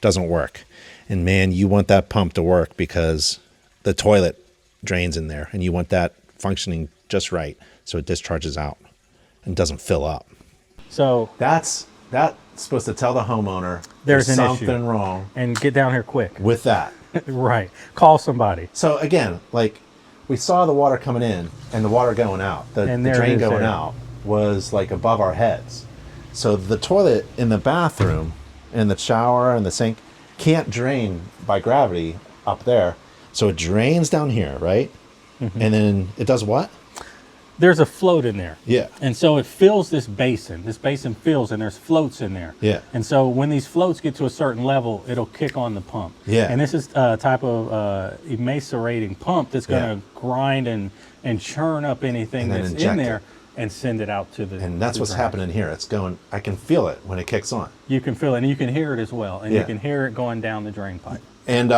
doesn't work. And man, you want that pump to work because the toilet drains in there and you want that functioning just right so it discharges out and doesn't fill up. So that's supposed to tell the homeowner there's something wrong. And get down here quick. With that. Right. Call somebody. So again, like we saw the water coming in and the water going out. The drain going out was like above our heads. So the toilet in the bathroom and the shower and the sink can't drain by gravity up there. So it drains down here, right? Mm-hmm. And then it does what? There's a float in there. Yeah. And so it fills this basin. This basin fills and there's floats in there. Yeah. And so when these floats get to a certain level, it'll kick on the pump. Yeah. And this is a type of emascerating pump that's going to grind and churn up anything that's in there and send it out to the And that's what's happening here. It's going, I can feel it when it kicks on. You can feel it and you can hear it as well. And you can hear it going down the drain pipe. And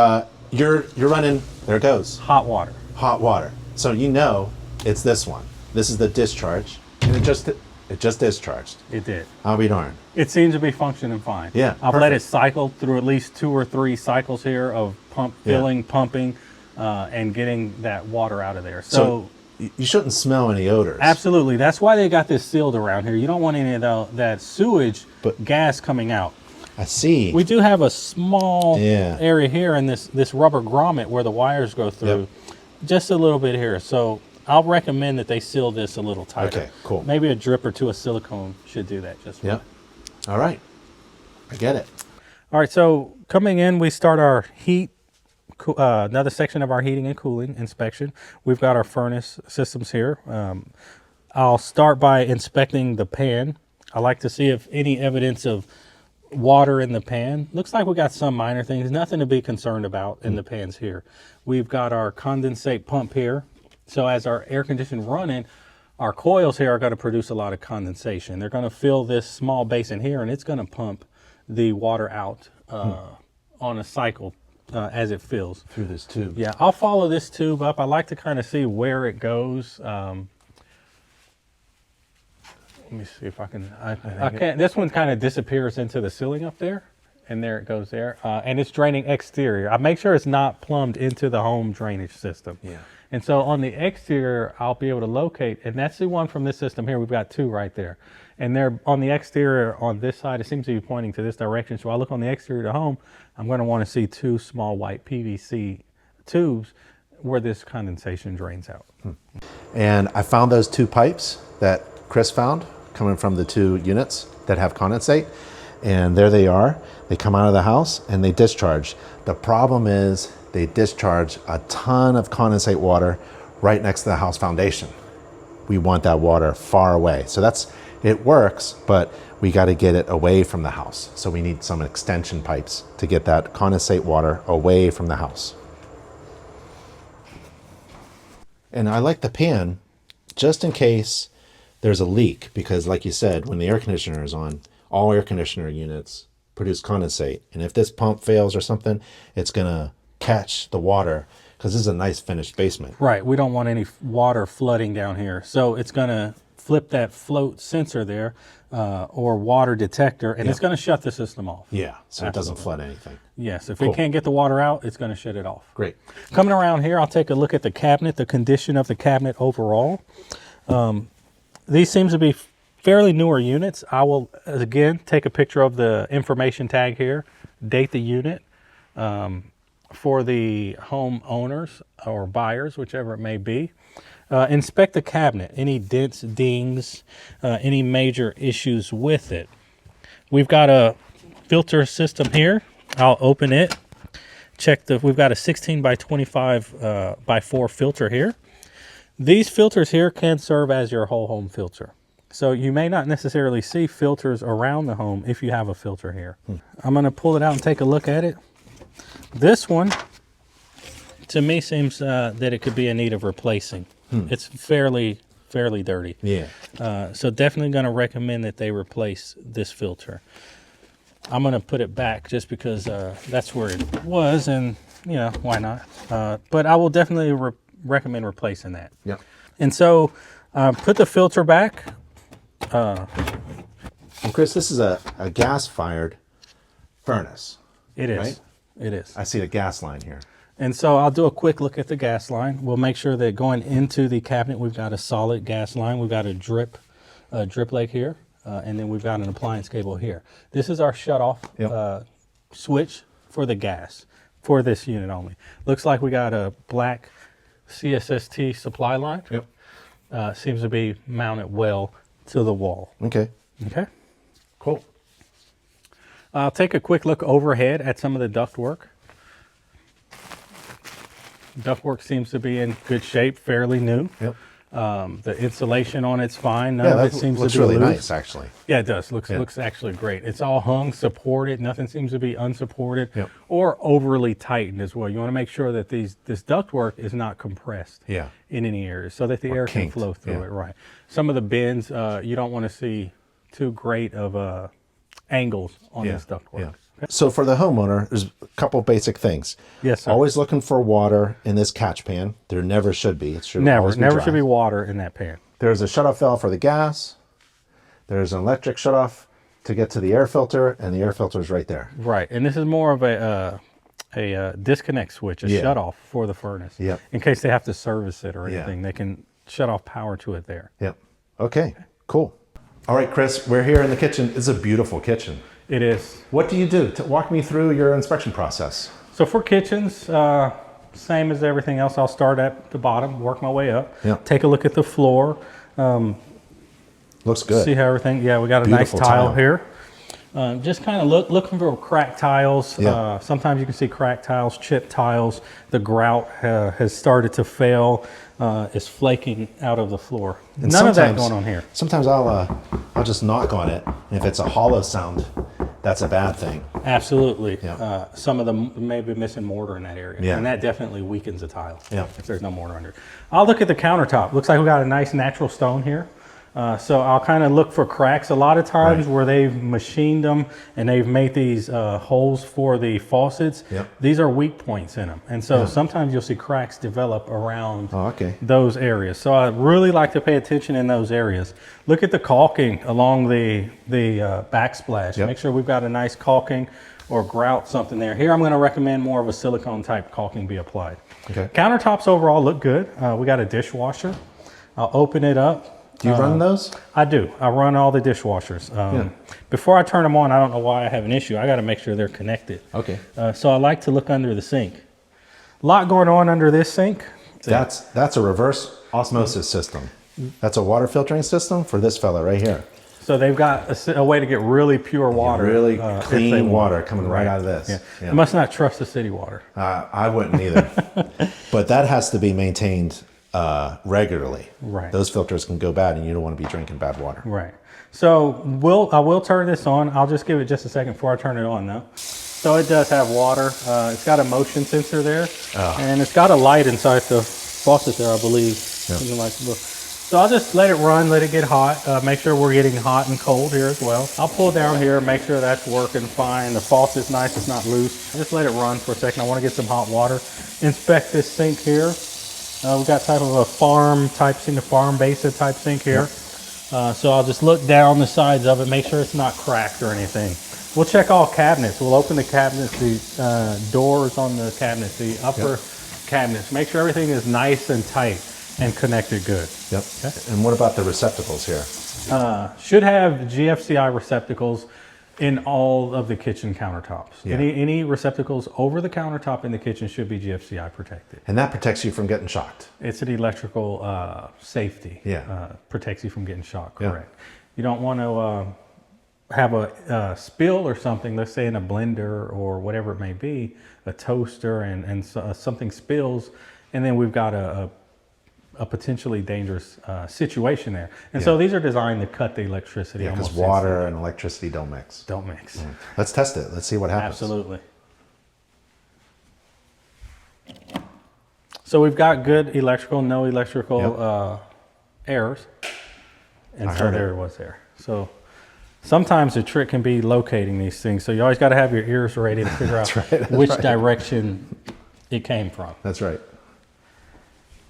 you're running, there it goes. Hot water. Hot water. So you know it's this one. This is the discharge, and it just discharged. It did. I'll be darned. It seems to be functioning fine. Yeah, I've let it cycle through at least 2 or 3 cycles here of filling, pumping, and getting that water out of there. So you shouldn't smell any odors. Absolutely. That's why they got this sealed around here. You don't want any of that sewage gas coming out. I see. We do have a small area here in this rubber grommet where the wires go through. Yep. Just a little bit here. So I'll recommend that they seal this a little tighter. Okay, cool. Maybe a drip or 2 of silicone should do that just fine. Yep. All right. I get it. All right, so coming in, we start our heat, another section of our heating and cooling inspection. We've got our furnace systems here. I'll start by inspecting the pan. I like to see if any evidence of water in the pan. Looks like we got some minor things, nothing to be concerned about in the pans here. We've got our condensate pump here. So as our air conditioning running, our coils here are going to produce a lot of condensation. They're going to fill this small basin here, and it's going to pump the water out on a cycle as it fills. Through this tube. Yeah, I'll follow this tube up. I like to kind of see where it goes. Let me see if I can. I can't. This one kind of disappears into the ceiling up there, and there it goes there. And it's draining exterior. I make sure it's not plumbed into the home drainage system. Yeah. And so on the exterior, I'll be able to locate, and that's the one from this system here. We've got 2 right there. And they're on the exterior on this side. It seems to be pointing to this direction. So I look on the exterior of the home, I'm going to want to see 2 small white PVC tubes where this condensation drains out. And I found those 2 pipes that Chris found coming from the 2 units that have condensate. And there they are. They come out of the house and they discharge. The problem is they discharge a ton of condensate water right next to the house foundation. We want that water far away. So it works, but we got to get it away from the house. So we need some extension pipes to get that condensate water away from the house. And I like the pan just in case there's a leak, because like you said, when the air conditioner is on, all air conditioner units produce condensate. And if this pump fails or something, it's going to catch the water, because this is a nice finished basement. Right. We don't want any water flooding down here. So it's going to flip that float sensor there or water detector, and it's going to shut the system off. Yeah. So it doesn't flood anything. Yes. If it can't get the water out, it's going to shut it off. Great. Coming around here, I'll take a look at the cabinet, the condition of the cabinet overall. These seems to be fairly newer units. I will, again, take a picture of the information tag here, date the unit. For the home owners or buyers, whichever it may be. Inspect the cabinet, any dents, dings, any major issues with it. We've got a filter system here. I'll open it. Check we've got a 16 by 25 by 4 filter here. These filters here can serve as your whole home filter. So you may not necessarily see filters around the home if you have a filter here. I'm going to pull it out and take a look at it. This one, to me, seems that it could be in need of replacing. It's fairly dirty. Yeah. So definitely going to recommend that they replace this filter. I'm going to put it back just because that's where it was, and you know, why not? But I will definitely recommend replacing that. Yeah. And so put the filter back. And Chris, this is a gas-fired furnace. It is. Right? It is. I see the gas line here. And so I'll do a quick look at the gas line. We'll make sure that going into the cabinet, we've got a solid gas line. We've got a drip leg here, and then we've got an appliance cable here. This is our shutoff switch for the gas for this unit only. Looks like we got a black CSST supply line. Yep. Seems to be mounted well to the wall. Okay. Okay. Cool. I'll take a quick look overhead at some of the ductwork. Ductwork seems to be in good shape, fairly new. Yep. The insulation on it's fine. None of it seems looks to be really loose. nice, actually. Yeah, it does. Looks actually great. It's all hung, supported. Nothing seems to be unsupported or overly tightened as well. You want to make sure that this ductwork is not compressed in any areas so that the air can flow through it. Right. Some of the bends, you don't want to see too great of angles on this ductwork. Yeah. So for the homeowner, there's a couple basic things. Yes, sir. Always looking for water in this catch pan. There never should be. It should always be never dry. should be water in that pan. There's a shutoff valve for the gas. There's an electric shutoff to get to the air filter, and the air filter is right there. Right, and this is more of a disconnect switch, a shutoff for the furnace. Yep. In case they have to service it or anything, they can shut off power to it there. Yep. Okay, cool. All right, Chris, we're here in the kitchen. It's a beautiful kitchen. It is. What do you do? Walk me through your inspection process. So for kitchens, same as everything else, I'll start at the bottom, work my way up, take a look at the floor. Looks good. See how everything, we got a Beautiful nice tile here. Just kind of looking for cracked tiles. Sometimes you can see cracked tiles, chipped tiles. The grout has started to fail. It's flaking out of the floor. And none of that going on here. Sometimes I'll just knock on it, and if it's a hollow sound, that's a bad thing. Absolutely. Some of them may be missing mortar in that area, and that definitely weakens the tile if there's no mortar under it. I'll look at the countertop. Looks like we got a nice natural stone here. So I'll kind of look for cracks. A lot of times where they've machined them and they've made these holes for the faucets, these are weak points in them. And so sometimes you'll see cracks develop around those areas. So I really like to pay attention in those areas. Look at the caulking along the backsplash. Make sure we've got a nice caulking or grout something there. Here I'm going to recommend more of a silicone type caulking be applied. Countertops overall look good. We got a dishwasher. I'll open it up. Do you run those? I do. I run all the dishwashers. Before I turn them on, I don't know why I have an issue. I got to make sure they're connected. So I like to look under the sink. A lot going on under this sink. That's a reverse osmosis system. That's a water filtering system for this fella right here. So they've got a way to get really pure water. Really clean water coming right out of this. You must not trust the city water. I wouldn't either. But that has to be maintained regularly. Those filters can go bad and you don't want to be drinking bad water. So I will turn this on. I'll just give it just a second before I turn it on though. So it does have water. It's got a motion sensor there and it's got a light inside the faucet there, I believe. Something like that. So I'll just let it run, let it get hot. Make sure we're getting hot and cold here as well. I'll pull down here, make sure that's working fine. The faucet's nice, it's not loose. Just let it run for a second. I want to get some hot water. Inspect this sink here. We've got type of a farm type sink, a farm basin type sink here. So I'll just look down the sides of it, make sure it's not cracked or anything. We'll check all cabinets. We'll open the cabinets, the doors on the cabinets, the upper cabinets. Make sure everything is nice and tight and connected good. And what about the receptacles here? Should have GFCI receptacles. In all of the kitchen countertops. Yeah. Any receptacles over the countertop in the kitchen should be GFCI protected. And that protects you from getting shocked. It's an electrical safety. Yeah. Protects you from getting shocked, correct. You don't want to have a spill or something, let's say in a blender or whatever it may be, a toaster, and something spills, and then we've got a potentially dangerous situation there. And so these are designed to cut the electricity. Yeah, because water and electricity don't mix. Don't mix. Mm. Let's test it. Let's see what happens. Absolutely. So we've got good electrical, no electrical errors. And so there it was there. So sometimes the trick can be locating these things. So you always got to have your ears ready to figure out which direction it came from. That's right.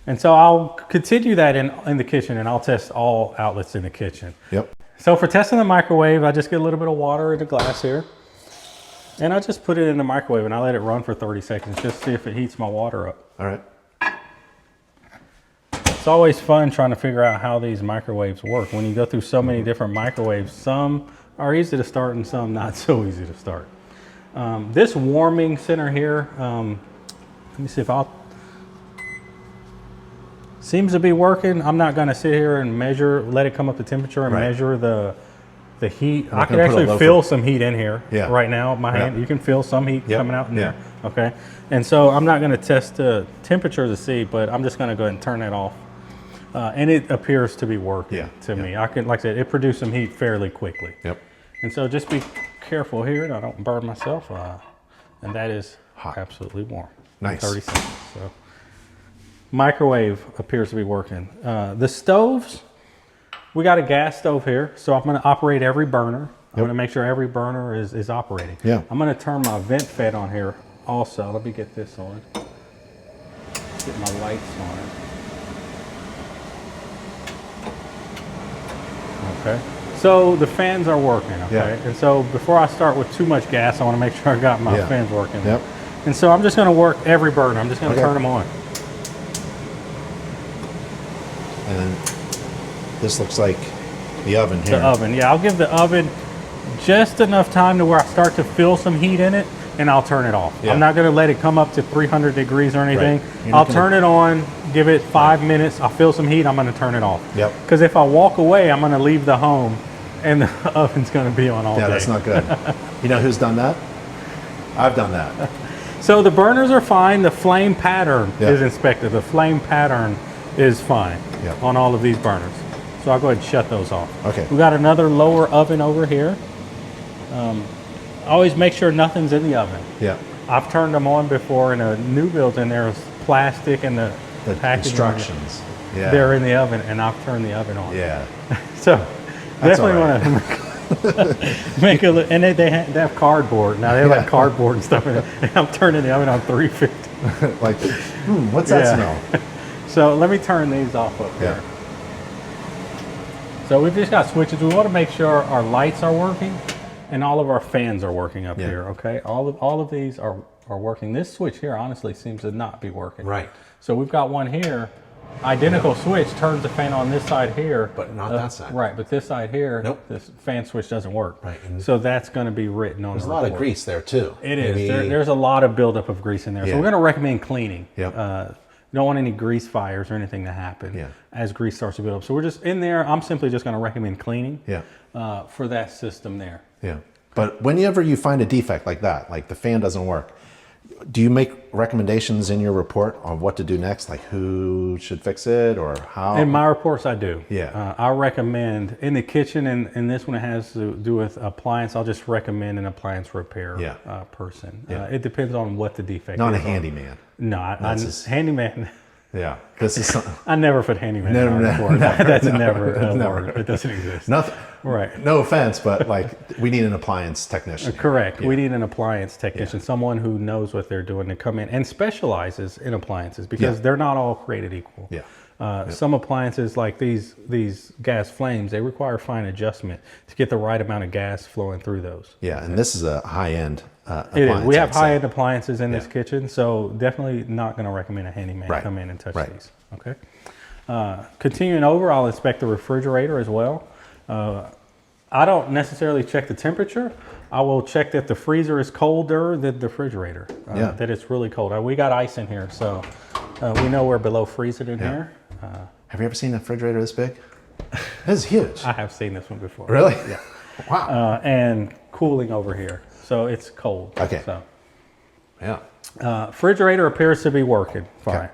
And so I'll continue that in the kitchen, and I'll test all outlets in the kitchen. Yep. So for testing the microwave, I just get a little bit of water in the glass here, and I just put it in the microwave and I let it run for 30 seconds just to see if it heats my water up. All right. It's always fun trying to figure out how these microwaves work. When you go through so many different microwaves, some are easy to start and some not so easy to start. This warming center here, let me see if seems to be working. I'm not going to sit here and measure, let it come up to temperature and measure the heat. I can actually feel some heat in here right now. My hand, you can feel some heat coming out in there. Okay. And so I'm not going to test the temperature to see, but I'm just going to go ahead and turn that off. And it appears to be working to me. I can, like I said, it produced some heat fairly quickly. Yep. And so just be careful here that I don't burn myself. And that is hot. Absolutely warm. Nice. 30 seconds. So. Microwave appears to be working. The stoves, we got a gas stove here, so I'm going to operate every burner. I'm going to make sure every burner is operating. Yeah. I'm going to turn my vent fed on here also. Let me get this on. Get my lights on. Okay. So the fans are working, okay? And so before I start with too much gas, I want to make sure I got my fans working. Yep. And so I'm just going to work every burner. I'm just going to turn them on. And this looks like the oven here. The oven, yeah. I'll give the oven just enough time to where I start to feel some heat in it, and I'll turn it off. I'm not going to let it come up to 300 degrees or anything. I'll turn it on, give it 5 minutes. I'll feel some heat. I'm going to turn it off. Yep. Because if I walk away, I'm going to leave the home, and the oven's going to be on all day. Yeah, that's not good. You know who's done that? I've done that. So the burners are fine. The flame pattern is inspected. The flame pattern is fine on all of these burners. So I'll go ahead and shut those off. Okay. We got another lower oven over here. Always make sure nothing's in the oven. Yeah. I've turned them on before in a new build, and there's plastic and the packaging instructions. Yeah. They're in the oven, and I've turned the oven on. Yeah. So definitely want to make a look. And they have cardboard. Now they have like cardboard and stuff in it. And I'm turning the oven on 350. Like, what's that smell? So let me turn these off up here. So we've just got switches. We want to make sure our lights are working and all of our fans are working up here, okay? All of these are working. This switch here honestly seems to not be working. Right. So we've got one here, identical switch, turns the fan on this side here. But not that side. Right, but this side here, this fan switch doesn't work. Right. So that's going to be written on the report. There's a lot of grease there too. It is. There's a lot of buildup of grease in there. So we're going to recommend cleaning. Yep. You don't want any grease fires or anything to happen as grease starts to build up. So we're just in there. I'm simply just going to recommend cleaning for that system there. Yeah. But whenever you find a defect like that, like the fan doesn't work, do you make recommendations in your report on what to do next? Like who should fix it or how? In my reports, I do. Yeah. I recommend in the kitchen, and this one has to do with appliance, I'll just recommend an appliance repair person. It depends on what the defect is. Not a handyman. No, handyman. Yeah. This is I never put handyman in my report. That's never word. It doesn't exist. Nothing. Right. No offense, but like we need an appliance technician. Correct. We need an appliance technician, someone who knows what they're doing to come in and specializes in appliances because they're not all created equal. Yeah. Some appliances like these gas flames, they require fine adjustment to get the right amount of gas flowing through those. Yeah, and this is a high-end appliance. We have high-end appliances in this kitchen, so definitely not going to recommend a handyman come in and touch these. Okay. Continuing over, I'll inspect the refrigerator as well. I don't necessarily check the temperature. I will check that the freezer is colder than the refrigerator, that it's really cold. We got ice in here, so we know we're below freezing in here. Have you ever seen a refrigerator this big? This is huge. I have seen this one before. Really? Yeah. Wow. And cooling over here, so it's cold. Okay. So. Yeah. Refrigerator appears to be working fine. Okay.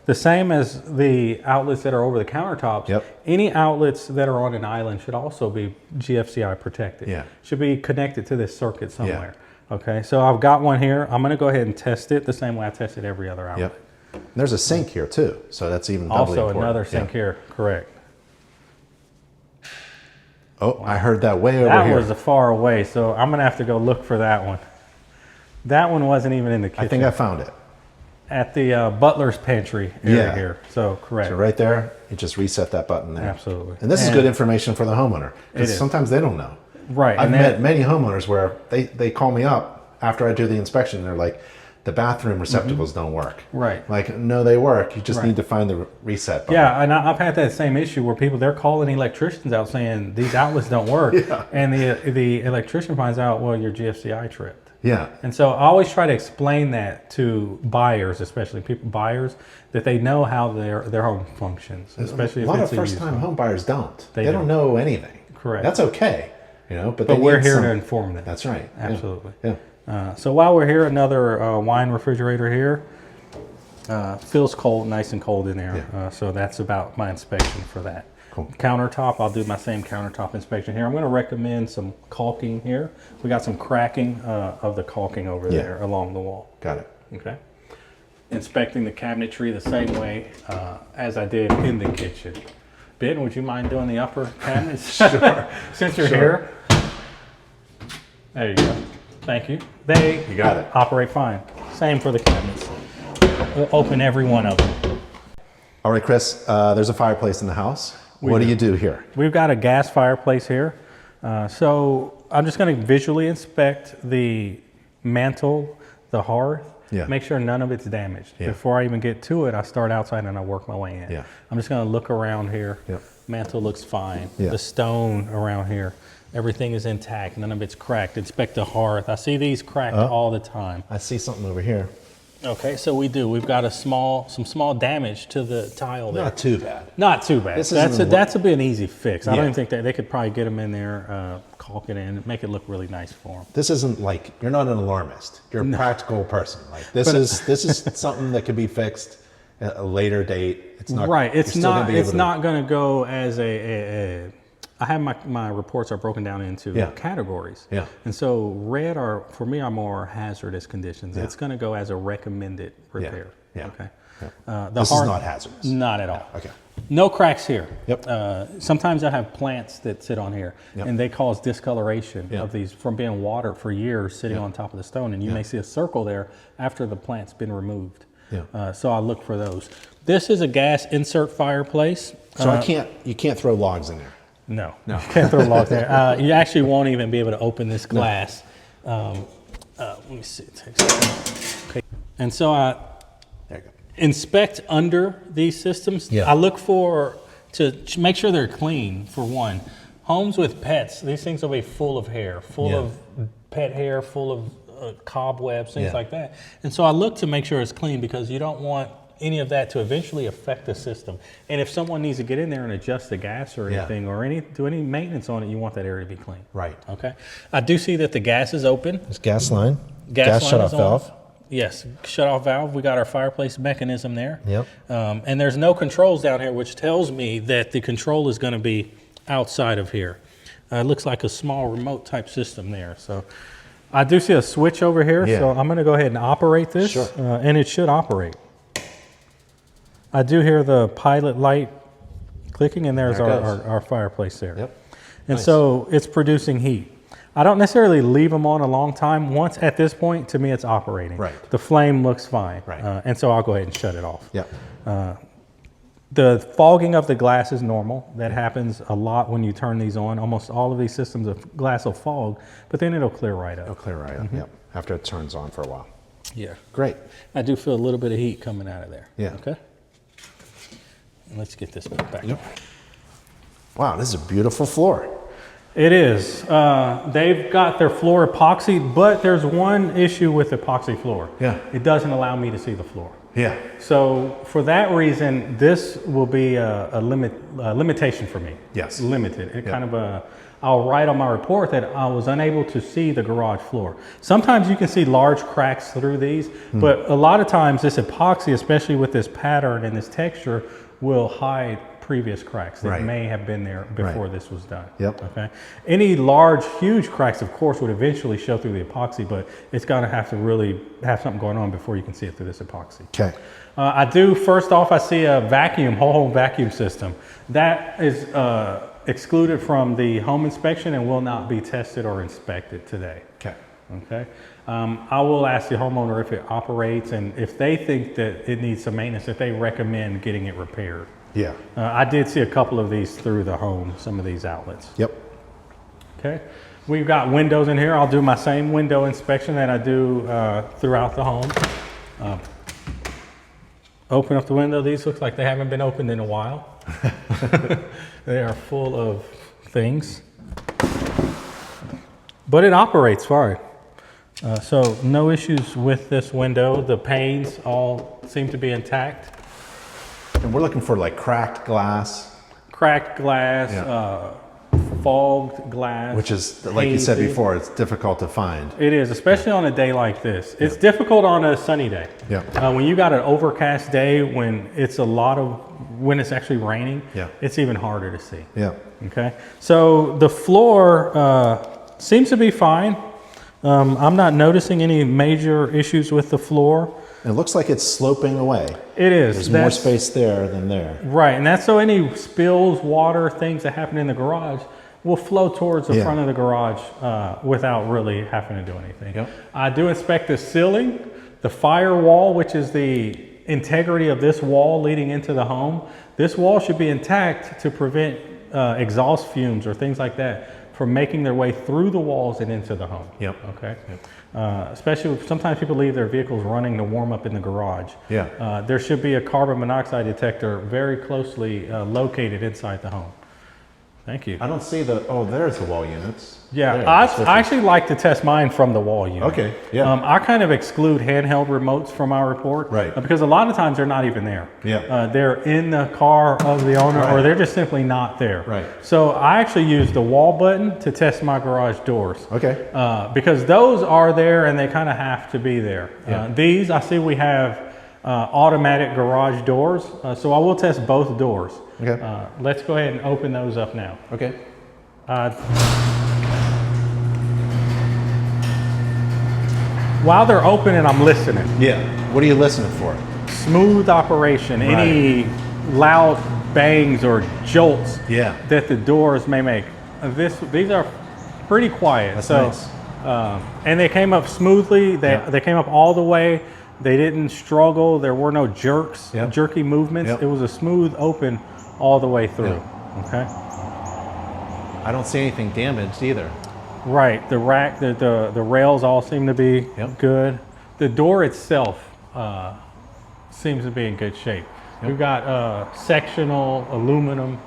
The same as the outlets that are over the countertops. Yep. Any outlets that are on an island should also be GFCI protected. Yeah. Should be connected to this circuit somewhere. Yeah. Okay, so I've got one here. I'm going to go ahead and test it the same way I tested every other outlet. Yep. There's a sink here too, so that's even doubly also important. Another sink here, correct. Oh, wow. I heard that way over here. That was far away, so I'm going to have to go look for that one. That one wasn't even in the kitchen. I think I found it. At the butler's pantry area here. So correct. So right there, you just reset that button there. Absolutely. And this is good information for the homeowner, because sometimes they don't know. Right. I've met many homeowners where they call me up after I do the inspection. And they're like, the bathroom receptacles don't work. Right. Like, no, they work. You just need to find the reset button. Yeah, and I've had that same issue where they're calling electricians out saying these outlets don't work. And the electrician finds out, well, your GFCI tripped. Yeah. And so I always try to explain that to buyers, especially buyers, that they know how their home functions. Especially a lot of first-time home buyers don't. They don't know anything. Correct. That's okay, but we're here to inform them. That's right. Absolutely. Yeah. So while we're here, another wine refrigerator here. Feels cold, nice and cold in there. Yeah. So that's about my inspection for that. Cool. Countertop, I'll do my same countertop inspection here. I'm going to recommend some caulking here. We got some cracking of the caulking over there along the wall. Got it. Okay. Inspecting the cabinetry the same way as I did in the kitchen. Ben, would you mind doing the upper cabinets? Sure. Since you're here. There you go. Thank you. You got it. Operate fine. Same for the cabinets. We'll open every one of them. All right, Chris, there's a fireplace in the house. What do you do here? We've got a gas fireplace here. So I'm just going to visually inspect the mantle, the hearth, make sure none of it's damaged. Before I even get to it, I start outside and I work my way in. I'm just going to look around here. Mantle looks fine. The stone around here, everything is intact. None of it's cracked. Inspect the hearth. I see these cracked all the time. I see something over here. Okay, so we've got some small damage to the tile there. Not too bad. Not too bad. That's a bit an easy fix. I don't even think that they could probably get them in there, caulk it in, make it look really nice for them. This isn't like, you're not an alarmist. You're a practical person. Like this is something that could be fixed at a later date. It's not right. It's not going to go as I have my reports are broken down into categories. And so red for me are more hazardous conditions. It's going to go as a recommended repair. Okay. This is not hazardous. Not at all. Okay. No cracks here. Yep. Sometimes I have plants that sit on here and they cause discoloration of these from being watered for years sitting on top of the stone. And you may see a circle there after the plant's been removed. So I look for those. This is a gas insert fireplace. So you can't throw logs in there. No, you can't throw logs there. You actually won't even be able to open this glass. Let me see. Okay. And so I inspect under these systems. I look to make sure they're clean, for one. Homes with pets, these things will be full of hair, full of pet hair, full of cobwebs, things like that. And so I look to make sure it's clean because you don't want any of that to eventually affect the system. And if someone needs to get in there and adjust the gas or anything or do any maintenance on it, you want that area to be clean. Right. Okay. I do see that the gas is open. There's gas line. Gas shut-off valve. Yes, shut-off valve. We got our fireplace mechanism there. Yep. And there's no controls down here, which tells me that the control is going to be outside of here. It looks like a small remote type system there. So I do see a switch over here. So I'm going to go ahead and operate this. Sure. And it should operate. I do hear the pilot light clicking, and there's our fireplace there. Yep. And so it's producing heat. I don't necessarily leave them on a long time. Once at this point, to me, it's operating. Right. The flame looks fine. Right. And so I'll go ahead and shut it off. Yep. The fogging of the glass is normal. That happens a lot when you turn these on. Almost all of these systems of glass will fog, but then it'll clear right up. It'll clear right up, yep. After it turns on for a while. Yeah. Great. I do feel a little bit of heat coming out of there. Yeah. Okay. Let's get this back. Yep. Wow, this is a beautiful floor. It is. They've got their floor epoxy, but there's one issue with epoxy floor. Yeah. It doesn't allow me to see the floor. Yeah. So for that reason, this will be a limitation for me. Yes. Limited. It kind of I'll write on my report that I was unable to see the garage floor. Sometimes you can see large cracks through these, but a lot of times this epoxy, especially with this pattern and this texture, will hide previous cracks that may have been there before this was done. Yep. Okay. Any large, huge cracks, of course, would eventually show through the epoxy, but it's going to have to really have something going on before you can see it through this epoxy. Okay. I do, first off, I see a vacuum, whole home vacuum system. That is excluded from the home inspection and will not be tested or inspected today. Okay. Okay. I will ask the homeowner if it operates and if they think that it needs some maintenance, if they recommend getting it repaired. Yeah. I did see a couple of these through the home, some of these outlets. Yep. Okay. We've got windows in here. I'll do my same window inspection that I do throughout the home. Open up the window. These look like they haven't been opened in a while. They are full of things. But it operates fine. So no issues with this window. The panes all seem to be intact. And we're looking for like cracked glass. Cracked glass, fogged glass. Which is, like you said before, it's difficult to find. It is, especially on a day like this. It's difficult on a sunny day. Yeah. When you got an overcast day, when it's when it's actually raining, it's even harder to see. Yeah. Okay. So the floor seems to be fine. I'm not noticing any major issues with the floor. It looks like it's sloping away. It is. There's more space there than there. Right, and that's so any spills, water, things that happen in the garage will flow towards the front of the garage without really having to do anything. Yep. I do inspect the ceiling, the firewall, which is the integrity of this wall leading into the home. This wall should be intact to prevent exhaust fumes or things like that from making their way through the walls and into the home. Yep. Okay. Yep. Especially if sometimes people leave their vehicles running to warm up in the garage. Yeah. There should be a carbon monoxide detector very closely located inside the home. Thank you. I don't see there's the wall units. Yeah, There, I actually like to test mine from the wall unit. Okay, yeah. I kind of exclude handheld remotes from our report. Right. Because a lot of times they're not even there. Yeah. They're in the car of the owner or they're just simply not there. Right. So I actually use the wall button to test my garage doors. Okay. Because those are there and they kind of have to be there. Yeah. These, I see we have automatic garage doors. So I will test both doors. Okay. Let's go ahead and open those up now. Okay. While they're opening, I'm listening. Yeah. What are you listening for? Smooth operation. Right. Any loud bangs or jolts that the doors may make. These are pretty quiet. That's so, nice. And they came up smoothly. They came up all the way. They didn't struggle. There were no jerks, jerky movements. It was a smooth open all the way through. Okay. I don't see anything damaged either. Right. The rack, the rails all seem to be good. The door itself seems to be in good shape. We've got sectional aluminum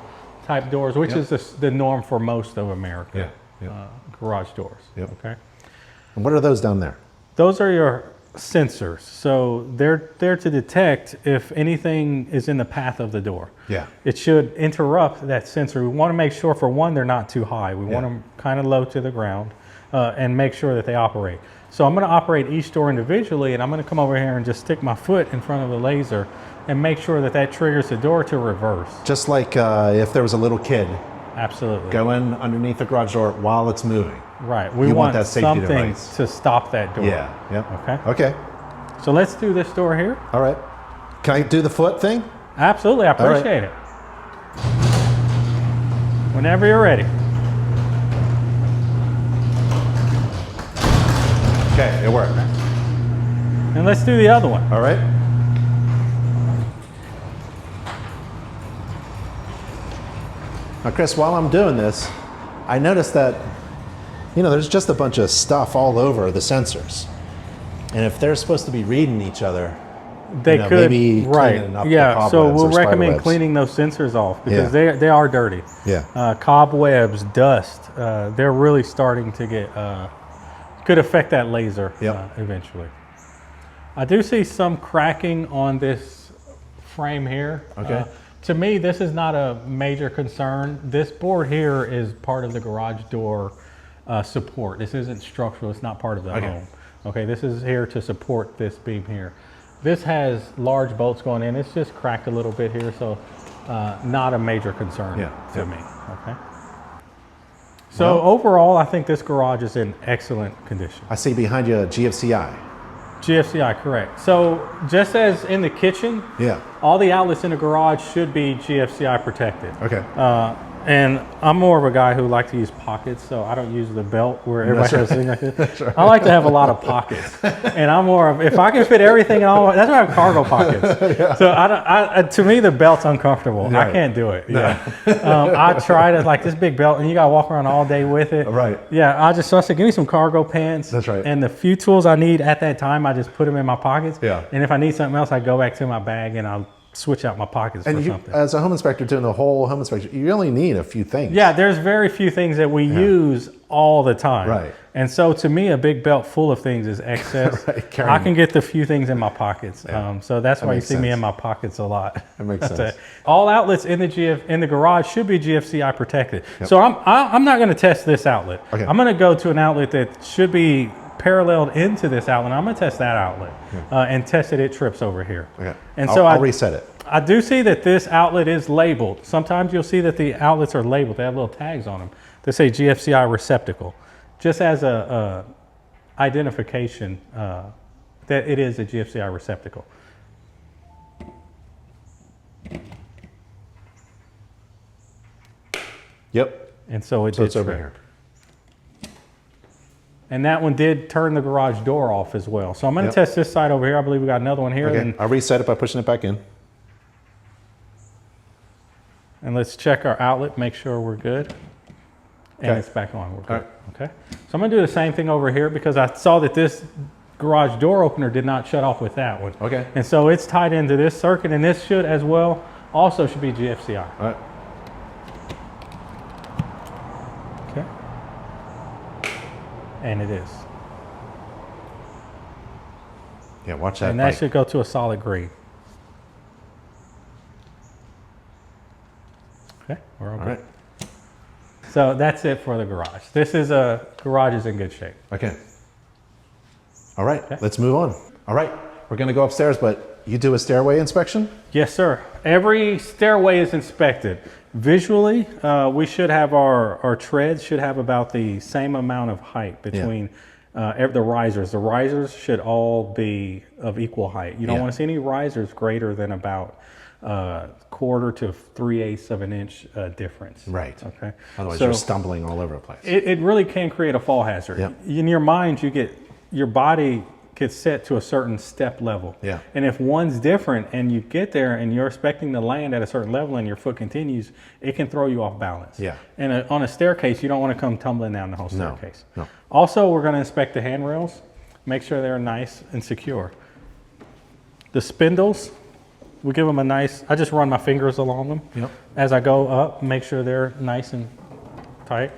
type doors, which is the norm for most of America. Garage doors. Okay. And what are those down there? Those are your sensors. So they're there to detect if anything is in the path of the door. Yeah. It should interrupt that sensor. We want to make sure, for one, they're not too high. We want them kind of low to the ground and make sure that they operate. So I'm going to operate each door individually, and I'm going to come over here and just stick my foot in front of the laser and make sure that that triggers the door to reverse. Just like if there was a little kid. Absolutely. Go in underneath the garage door while it's moving. Right. We want that safety something device to stop that door. Yeah. Yep. Okay. Okay. So let's do this door here. All right. Can I do the foot thing? Absolutely. I appreciate it. Whenever you're ready. Okay, it worked. And let's do the other one. All right. Now, Chris, while I'm doing this, I noticed that, there's just a bunch of stuff all over the sensors. And if they're supposed to be reading each other, They could, maybe right? cleaning up the Yeah. So cobwebs we'll or spider recommend webs. cleaning those sensors off because Yeah. they are dirty. Yeah. Cobwebs, dust, they're really starting to get could affect that laser Yep. eventually. I do see some cracking on this frame here. Okay. To me, this is not a major concern. This board here is part of the garage door support. This isn't structural. It's not part of the home. Okay, this is here to support this beam here. This has large bolts going in. It's just cracked a little bit here, so not a major concern to me. Okay. So overall, I think this garage is in excellent condition. I see behind you a GFCI. GFCI, correct. So just as in the kitchen, all the outlets in the garage should be GFCI protected. Okay. And I'm more of a guy who likes to use pockets, so I don't use the belt where everybody has things like this. Right. I like to have a lot of pockets, and I'm more of, if I can fit everything in all, that's why I have cargo pockets. So to me, the belt's uncomfortable. Right. I can't do it. No. I tried it, like this big belt, and you got to walk around all day with it. Right. Yeah, I said, give me some cargo pants. That's right. And the few tools I need at that time, I just put them in my pockets. Yeah. And if I need something else, I go back to my bag and I'll switch out my pockets for something. As a home inspector doing the whole home inspection, you only need a few things. Yeah, there's very few things that we use all the time. Right. And so to me, a big belt full of things is excess. Right. I can get the few things in my pockets. Yeah. So that's why you see me in my pockets a lot. That makes sense. All outlets in the garage should be GFCI protected. Yep. So I'm not going to test this outlet. Okay. I'm going to go to an outlet that should be paralleled into this outlet. I'm going to test that outlet and test it trips over here. Okay. And so I'll reset it. I do see that this outlet is labeled. Sometimes you'll see that the outlets are labeled. They have little tags on them. They say GFCI receptacle, just as a identification that it is a GFCI receptacle. Yep. And so it's over here. And that one did turn the garage door off as well. So I'm going to test this side over here. I believe we got another one here. Okay. I'll reset it by pushing it back in. And let's check our outlet, make sure we're good. And it's back on. We're good. Right. Okay. So I'm going to do the same thing over here because I saw that this garage door opener did not shut off with that one. Okay. And so it's tied into this circuit, and this should as well also should be GFCI. All right. Okay. And it is. Yeah, watch that. And that should go to a solid green. Okay, we're all good. Right. So that's it for the garage. Garage is in good shape. Okay. All right, let's move on. All right, we're gonna go upstairs, but you do a stairway inspection? Yes, sir. Every stairway is inspected. Visually, we should have our treads should have about the same amount of height between the risers. The risers should all be of equal height. You don't want to see any risers greater than about 1/4 to 3/8 of an inch difference. Right. Okay. Otherwise, you're stumbling all over the place. It really can create a fall hazard. Yep. In your mind, your body gets set to a certain step level. Yeah. And if one's different and you get there and you're expecting to land at a certain level and your foot continues, it can throw you off balance. Yeah. And on a staircase, you don't want to come tumbling down the whole staircase. No. Also, we're going to inspect the handrails, make sure they're nice and secure. The spindles, we give them a nice, I just run my fingers along them as I go up, make sure they're nice and tight.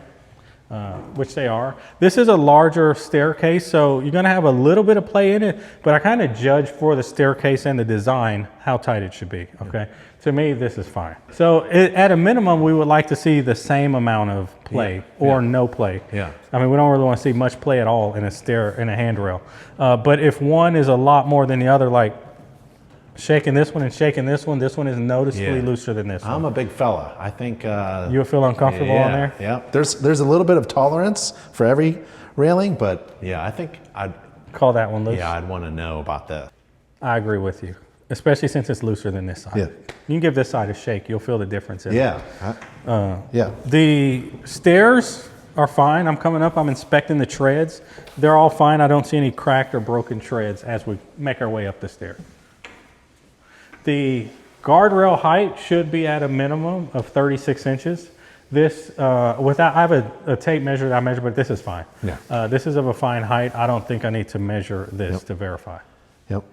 Which they are. This is a larger staircase, so you're going to have a little bit of play in it, but I kind of judge for the staircase and the design how tight it should be, okay? To me, this is fine. So at a minimum, we would like to see the same amount of play or no play. Yeah. I mean, we don't really want to see much play at all in a handrail. But if one is a lot more than the other, like shaking this one and shaking this one is noticeably looser than this one. I'm a big fella. I think you'll feel uncomfortable on there? Yeah. There's a little bit of tolerance for every railing, but I think I'd call that one loose. Yeah, I'd want to know about that. I agree with you, especially since it's looser than this side. Yeah. You can give this side a shake, you'll feel the difference in it. The stairs are fine. I'm coming up, I'm inspecting the treads. They're all fine. I don't see any cracked or broken treads as we make our way up the stair. The guardrail height should be at a minimum of 36 inches. This, I have a tape measure that I measure, but this is fine. Yeah. This is of a fine height. I don't think I need to measure this to verify. Yep.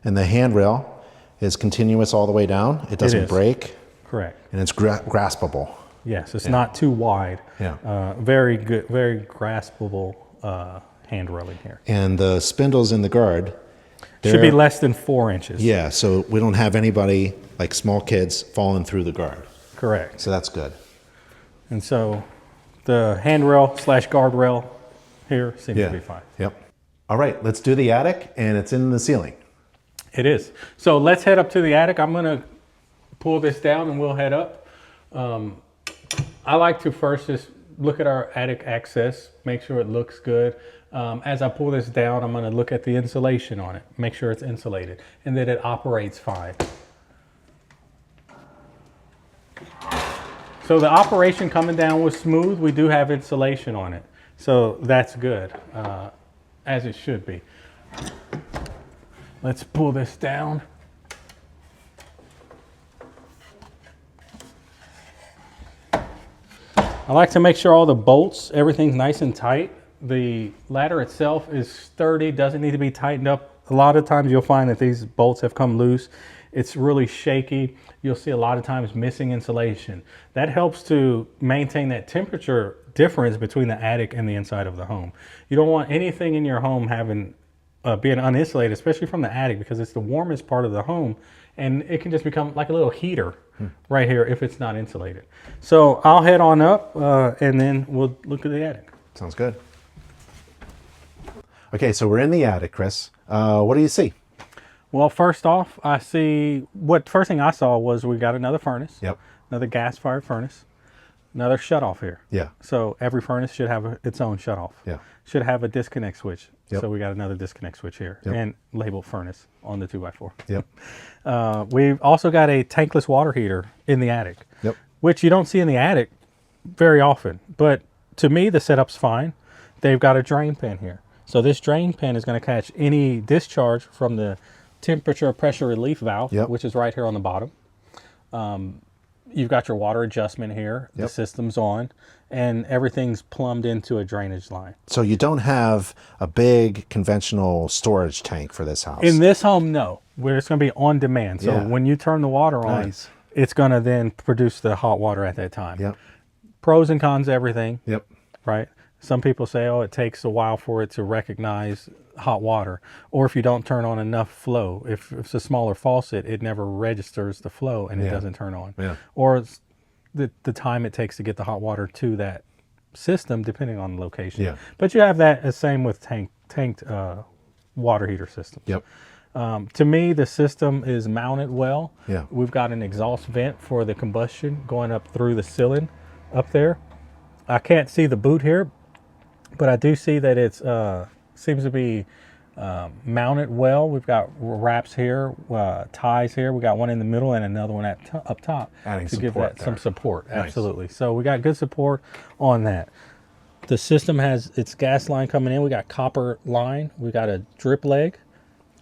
And the handrail is continuous all the way down. It doesn't break. Correct. And it's graspable. Yes, it's not too wide. Yeah. Very good, very graspable hand railing here. And the spindles in the guard should be less than 4 inches. Yeah, so we don't have anybody, like small kids, falling through the guard. Correct. So that's good. And so the handrail / guardrail here seems to be fine. Yep. All right, let's do the attic, and it's in the ceiling. It is. So let's head up to the attic. I'm going to pull this down and we'll head up. I like to first just look at our attic access, make sure it looks good. As I pull this down, I'm going to look at the insulation on it, make sure it's insulated and that it operates fine. So the operation coming down was smooth. We do have insulation on it. So that's good, as it should be. Let's pull this down. I like to make sure all the bolts, everything's nice and tight. The ladder itself is sturdy, doesn't need to be tightened up. A lot of times you'll find that these bolts have come loose. It's really shaky. You'll see a lot of times missing insulation. That helps to maintain that temperature difference between the attic and the inside of the home. You don't want anything in your home having being uninsulated, especially from the attic, because it's the warmest part of the home and it can just become like a little heater right here if it's not insulated. So I'll head on up and then we'll look at the attic. Sounds good. Okay, so we're in the attic, Chris. What do you see? Well, first off, I see first thing I saw was we got another furnace. Yep. Another gas-fired furnace. Another shutoff here. Yeah. So every furnace should have its own shutoff. Yeah. Should have a disconnect switch. Yep. So we got another disconnect switch here and labeled furnace on the 2x4. Yep. We've also got a tankless water heater in the attic. Yep. Which you don't see in the attic very often. But to me, the setup's fine. They've got a drain pan here. So this drain pan is going to catch any discharge from the temperature pressure relief valve, which is right here on the bottom. You've got your water adjustment here. The system's on, and everything's plumbed into a drainage line. So you don't have a big conventional storage tank for this house? In this home, no. It's going to be on demand. So when you turn the water on, it's going to then produce the hot water at that time. Yep. Pros and cons, everything. Yep. Right? Some people say, oh, it takes a while for it to recognize hot water. Or if you don't turn on enough flow, if it's a smaller faucet, it never registers the flow and it doesn't turn on. Yeah. Or the time it takes to get the hot water to that system, depending on the location. Yeah. But you have that the same with tanked water heater systems. Yep. To me, the system is mounted well. Yeah. We've got an exhaust vent for the combustion going up through the ceiling up there. I can't see the boot here, but I do see that it's seems to be mounted well. We've got wraps here, ties here. We got one in the middle and another one up top to give that some support. Nice. Absolutely. So we got good support on that. The system has its gas line coming in. We got copper line. We got a drip leg.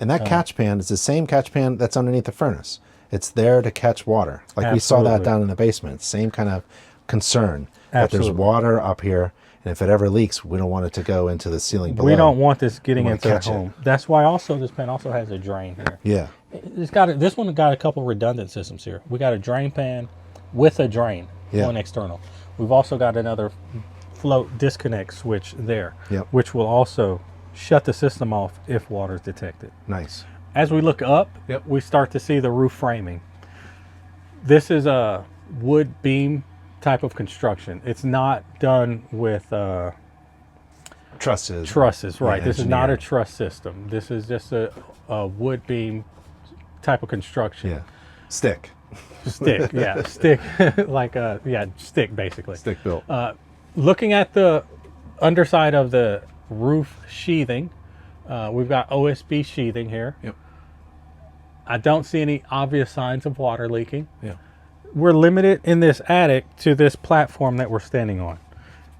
And that catch pan is the same catch pan that's underneath the furnace. It's there to catch water. Like we saw that down in the basement. Same kind of concern that there's water up here. And if it ever leaks, we don't want it to go into the ceiling below. We don't want this getting into the home. That's why also this pan also has a drain here. Yeah. This one got a couple redundant systems here. We got a drain pan with a drain, one external. We've also got another float disconnect switch there, which will also shut the system off if water is detected. Nice. As we look up, we start to see the roof framing. This is a wood beam type of construction. It's not done with trusses. Trusses, right. This is not a truss system. This is just a wood beam type of construction. Yeah. Stick. Stick, stick, like stick basically. Stick built. Looking at the underside of the roof sheathing, we've got OSB sheathing here. Yep. I don't see any obvious signs of water leaking. Yeah. We're limited in this attic to this platform that we're standing on.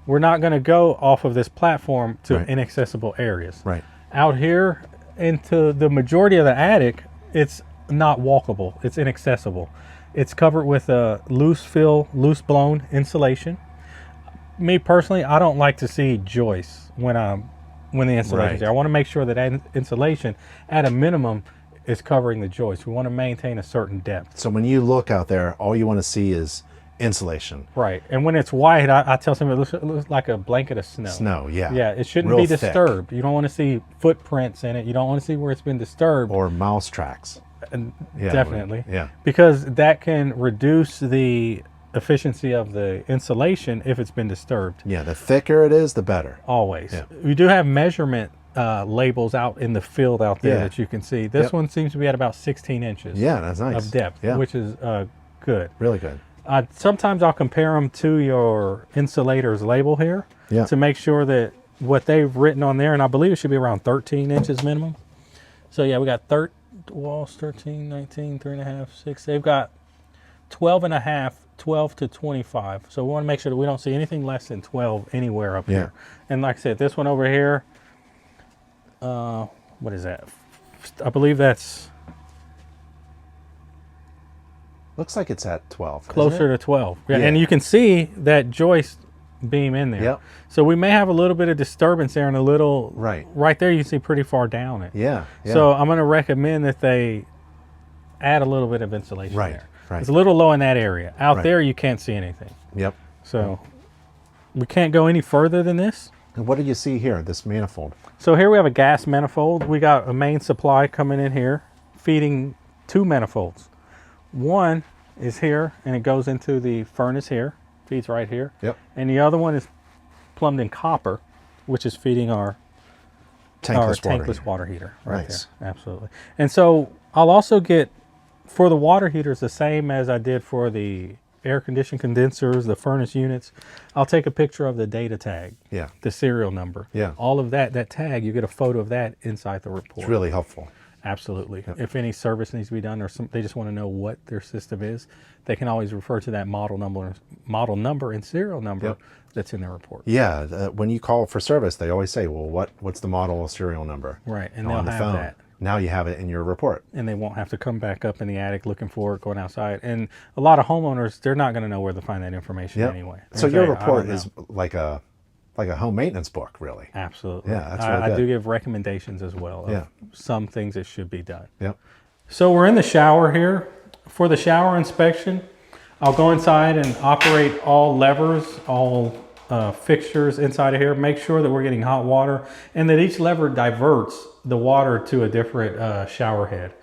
We're not going to go off of this platform to inaccessible areas. Right. Out here into the majority of the attic, it's not walkable. It's inaccessible. It's covered with a loose fill, loose blown insulation. Me personally, I don't like to see joists when the insulation's there. I want to make sure that insulation, at a minimum, is covering the joist. We want to maintain a certain depth. So when you look out there, all you want to see is insulation. Right. And when it's white, I tell somebody it looks like a blanket of snow. Snow, yeah. Yeah, it shouldn't Real be thick. disturbed. You don't want to see footprints in it. You don't want to see where it's been disturbed. Or mouse tracks. Yeah, Definitely. Yeah. Because that can reduce the efficiency of the insulation if it's been disturbed. Yeah, the thicker it is, the better. Always. Yeah. We do have measurement labels out in the field out there Yeah. that you can see. This Yep. one seems to be at about 16 inches Yeah, that's nice. of depth, Yeah. which is good. Really good. Sometimes I'll compare them to your insulator's label here Yeah. to make sure that what they've written on there, and I believe it should be around 13 inches minimum. So yeah, we got walls 13, 19, 3.5, 6. They've got 12.5, 12 to 25. So we want to make sure that we don't see anything less than 12 anywhere up here. And like I said, this one over here, what is that? I believe that's Looks like it's at 12. closer to 12. Yeah. Yeah. And you can see that joist beam in there. Yep. So we may have a little bit of disturbance there and a little, right there you can see pretty far down it. Yeah. So I'm going to recommend that they add a little bit of insulation there. Right. It's a little low in that area. Out there you can't see anything. Yep. So we can't go any further than this. And what do you see here, this manifold? So here we have a gas manifold. We got a main supply coming in here, feeding 2 manifolds. One is here, and it goes into the furnace here, feeds right here. Yep. And the other one is plumbed in copper, which is feeding our tankless water heater right there. Absolutely. And so I'll also get, for the water heaters, the same as I did for the air conditioned condensers, the furnace units. I'll take a picture of the data tag, the serial number. All of that tag, you get a photo of that inside the report. It's really helpful. Absolutely. If any service needs to be done or they just want to know what their system is, they can always refer to that model number and serial number that's in their report. Yeah, when you call for service, they always say, well, what's the model or serial number? Right, and on they'll the have phone. that. Now you have it in your report. And they won't have to come back up in the attic looking for it, going outside. And a lot of homeowners, they're not going to know where to find that information anyway. So your report is like a home maintenance book, really. Absolutely. Yeah, that's really good. I do give recommendations as well of some things that should be done. Yep. So we're in the shower here. For the shower inspection, I'll go inside and operate all levers, all fixtures inside of here. Make sure that we're getting hot water and that each lever diverts the water to a different shower head.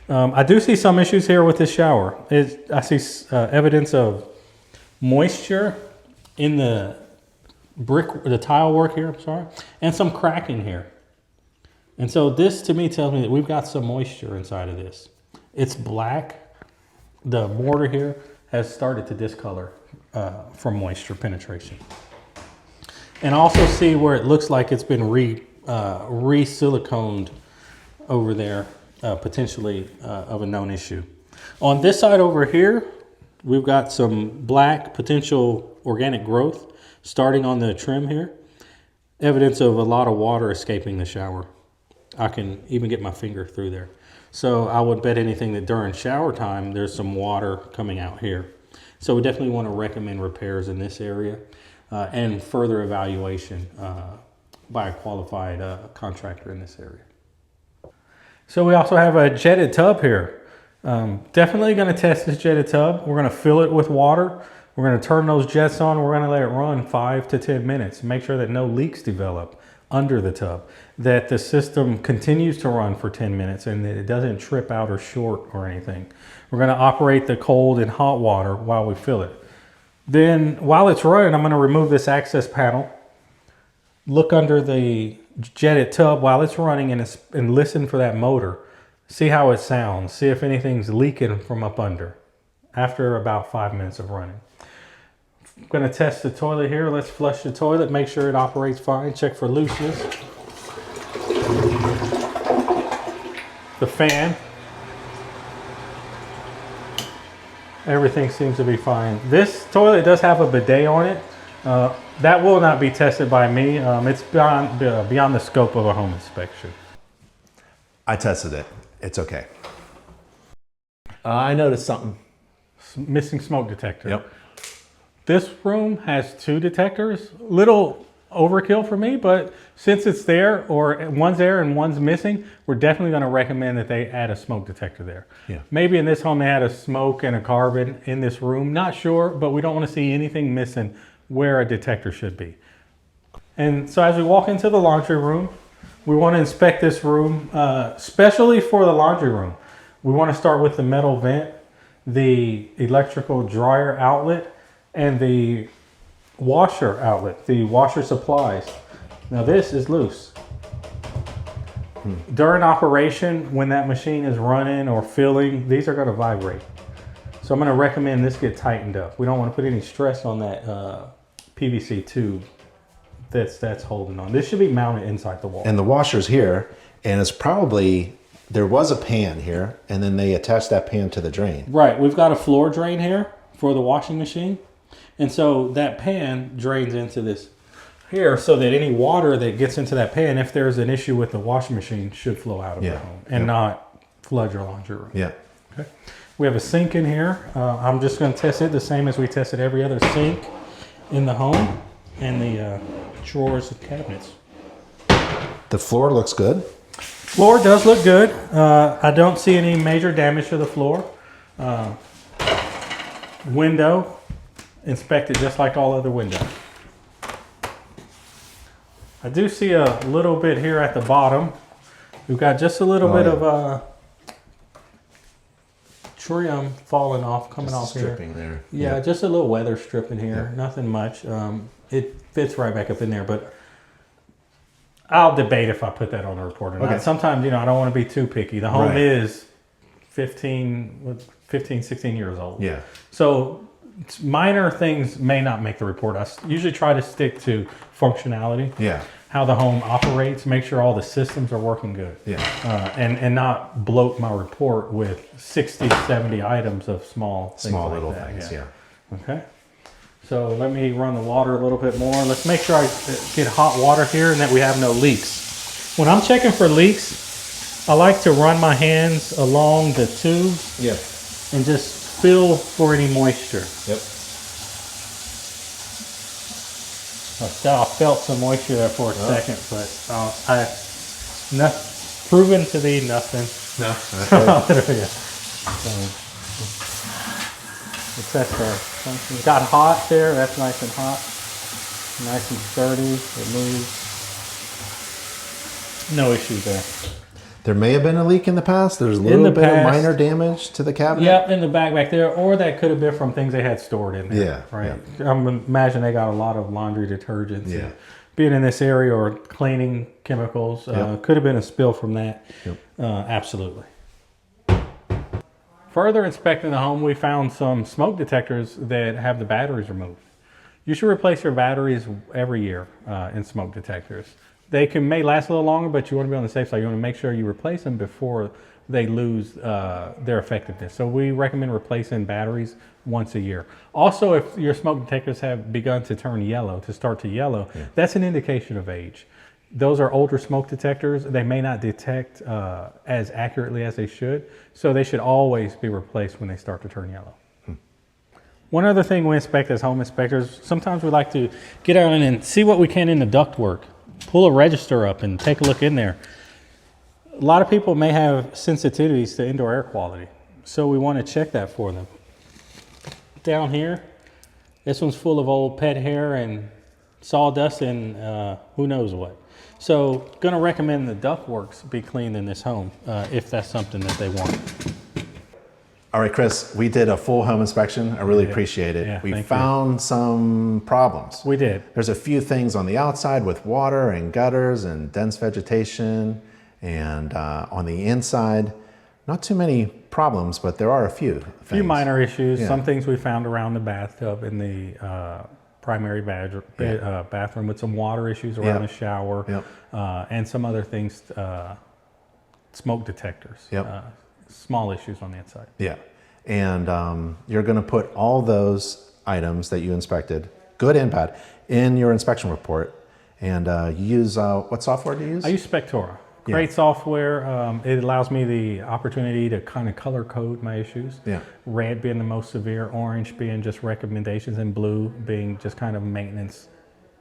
I do see some issues here with this shower. I see evidence of moisture in the tile work here, and some cracking here. And so this to me tells me that we've got some moisture inside of this. It's black. The mortar here has started to discolor from moisture penetration. And I also see where it looks like it's been re-siliconed over there, potentially of a known issue. On this side over here, we've got some black potential organic growth starting on the trim here. Evidence of a lot of water escaping the shower. I can even get my finger through there. So I would bet anything that during shower time, there's some water coming out here. So we definitely want to recommend repairs in this area and further evaluation by a qualified contractor in this area. So we also have a jetted tub here. Definitely going to test this jetted tub. We're going to fill it with water. We're going to turn those jets on. We're going to let it run 5 to 10 minutes. Make sure that no leaks develop under the tub, that the system continues to run for 10 minutes and that it doesn't trip out or short or anything. We're going to operate the cold and hot water while we fill it. Then while it's running, I'm going to remove this access panel, look under the jetted tub while it's running and listen for that motor. See how it sounds. See if anything's leaking from up under after about 5 minutes of running. I'm going to test the toilet here. Let's flush the toilet, make sure it operates fine, check for looseness. The fan. Everything seems to be fine. This toilet does have a bidet on it. That will not be tested by me. It's beyond the scope of a home inspection. I tested it. It's okay. I noticed something. Missing smoke detector. Yep. This room has 2 detectors. Little overkill for me, but since it's there, or one's there and one's missing, we're definitely going to recommend that they add a smoke detector there. Yeah. Maybe in this home they had a smoke and a carbon in this room, not sure, but we don't want to see anything missing where a detector should be. And so as we walk into the laundry room, we want to inspect this room, especially for the laundry room. We want to start with the metal vent, the electrical dryer outlet, and the washer outlet, the washer supplies. Now this is loose. During operation, when that machine is running or filling, these are going to vibrate. So I'm going to recommend this get tightened up. We don't want to put any stress on that PVC tube that's holding on. This should be mounted inside the wall. And the washer's here, and it's probably, there was a pan here, and then they attached that pan to the drain. Right, we've got a floor drain here for the washing machine. And so that pan drains into this here so that any water that gets into that pan, if there's an issue with the washing machine, should flow out of the home and not flood your laundry room. Yeah. Okay. We have a sink in here. I'm just going to test it the same as we tested every other sink in the home, and the drawers and cabinets. The floor looks good. Floor does look good. I don't see any major damage to the floor. Window, inspected just like all other windows. I do see a little bit here at the bottom. We've got just a little bit of trim falling off, coming off here. Stripping there. Yeah, just a little weather strip in here. Nothing much. It fits right back up in there, but I'll debate if I put that on the report or not. Sometimes, I don't want to be too picky. The home is 15, 16 years old. Yeah. So minor things may not make the report. I usually try to stick to functionality. Yeah. How the home operates, make sure all the systems are working good. Yeah. And not bloat my report with 60, 70 items of small little things. Yeah. Okay. So let me run the water a little bit more. Let's make sure I get hot water here and that we have no leaks. When I'm checking for leaks, I like to run my hands along the tube and just feel for any moisture. Yep. I felt some moisture there for a second, but proven to be nothing. No. So, it got hot there. That's nice and hot. Nice and sturdy. It moves. No issue there. There may have been a leak in the past. There's a little bit of minor damage to the cabinet. Yep, in the back there. Or that could have been from things they had stored in there. Yeah. Right. Yeah. I imagine they got a lot of laundry detergents. Yeah. Being in this area or cleaning chemicals. Could have been a spill from that. Yep. Absolutely. Further inspecting the home, we found some smoke detectors that have the batteries removed. You should replace your batteries every year in smoke detectors. They may last a little longer, but you want to be on the safe side. You want to make sure you replace them before they lose their effectiveness. So we recommend replacing batteries once a year. Also, if your smoke detectors have begun to turn yellow, that's an indication of age. Those are older smoke detectors. They may not detect as accurately as they should, so they should always be replaced when they start to turn yellow. One other thing we inspect as home inspectors, sometimes we like to get out and see what we can in the ductwork. Pull a register up and take a look in there. A lot of people may have sensitivities to indoor air quality, so we want to check that for them. Down here, this one's full of old pet hair and sawdust and who knows what. So going to recommend the ductworks be cleaned in this home if that's something that they want. All right, Chris, we did a full home inspection. I really appreciate it. Yeah, we found some problems. We did. There's a few things on the outside with water and gutters and dense vegetation, and on the inside, not too many problems, but there are a few things. A few minor issues. Yeah. Some things we found around the bathtub in the primary bathroom with some water issues around the shower, and some other things, smoke detectors, small issues on the inside. Yeah, and you're going to put all those items that you inspected, good and bad, in your inspection report. And you use, what software do you use? I use Spectora. Great software. It allows me the opportunity to kind of color code my issues. Yeah. Red being the most severe, orange being just recommendations, and blue being just kind of maintenance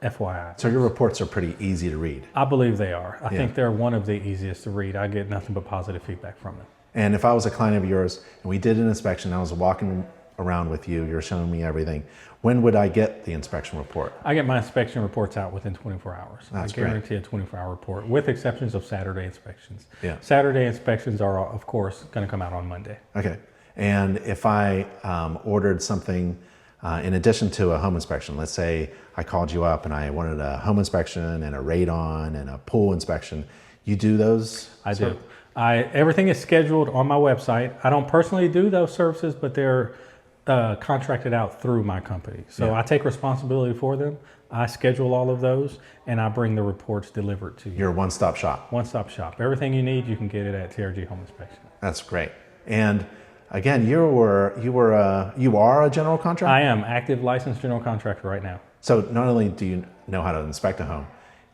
FYI. So your reports are pretty easy to read. I believe they are. I think they're one of the easiest to read. I get nothing but positive feedback from them. And if I was a client of yours and we did an inspection, I was walking around with you, you're showing me everything, when would I get the inspection report? I get my inspection reports out within 24 hours. That's I guarantee a 24-hour report, with exceptions of Saturday inspections. Yeah. Saturday inspections are, of course, going to come out on Monday. Okay. And if I ordered something in addition to a home inspection, let's say I called you up and I wanted a home inspection and a radon and a pool inspection, you do those? I do. Everything is scheduled on my website. I don't personally do those services, but they're contracted out through my company. So I take responsibility for them. I schedule all of those and I bring the reports delivered to you. You're a one-stop shop. One-stop shop. Everything you need, you can get it at TRG Home Inspection. That's great. And again, you are a general contractor? I am active licensed general contractor right now. So not only do you know how to inspect a home,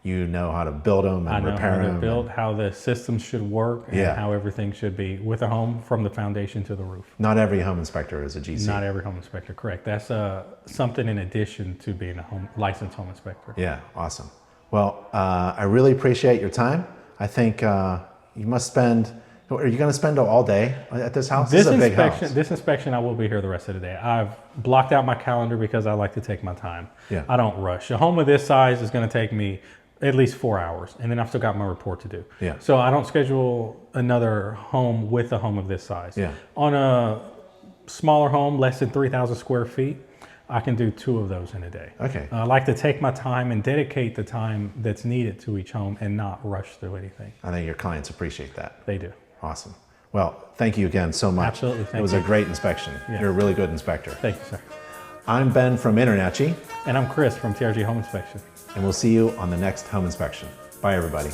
you know how to build them and repair them. I know how to build, how the systems should work, and how everything should be with a home from the foundation to the roof. Not every home inspector is a GC. Not every home inspector, correct. That's something in addition to being a licensed home inspector. Yeah, awesome. Well, I really appreciate your time. I think you must spend, are you going to spend all day at this house? This is a big house. This inspection, I will be here the rest of the day. I've blocked out my calendar because I like to take my time. Yeah. I don't rush. A home of this size is going to take me at least 4 hours, and then I've still got my report to do. Yeah. So I don't schedule another home with a home of this size. Yeah. On a smaller home, less than 3,000 square feet, I can do 2 of those in a day. Okay. I like to take my time and dedicate the time that's needed to each home and not rush through anything. I think your clients appreciate that. They do. Awesome. Well, thank you again so much. Absolutely. Thank you. It was a great inspection. Yeah. You're a really good inspector. Thank you, sir. I'm Ben from InterNACHI. And I'm Chris from TRG Home Inspection. And we'll see you on the next home inspection. Bye, everybody.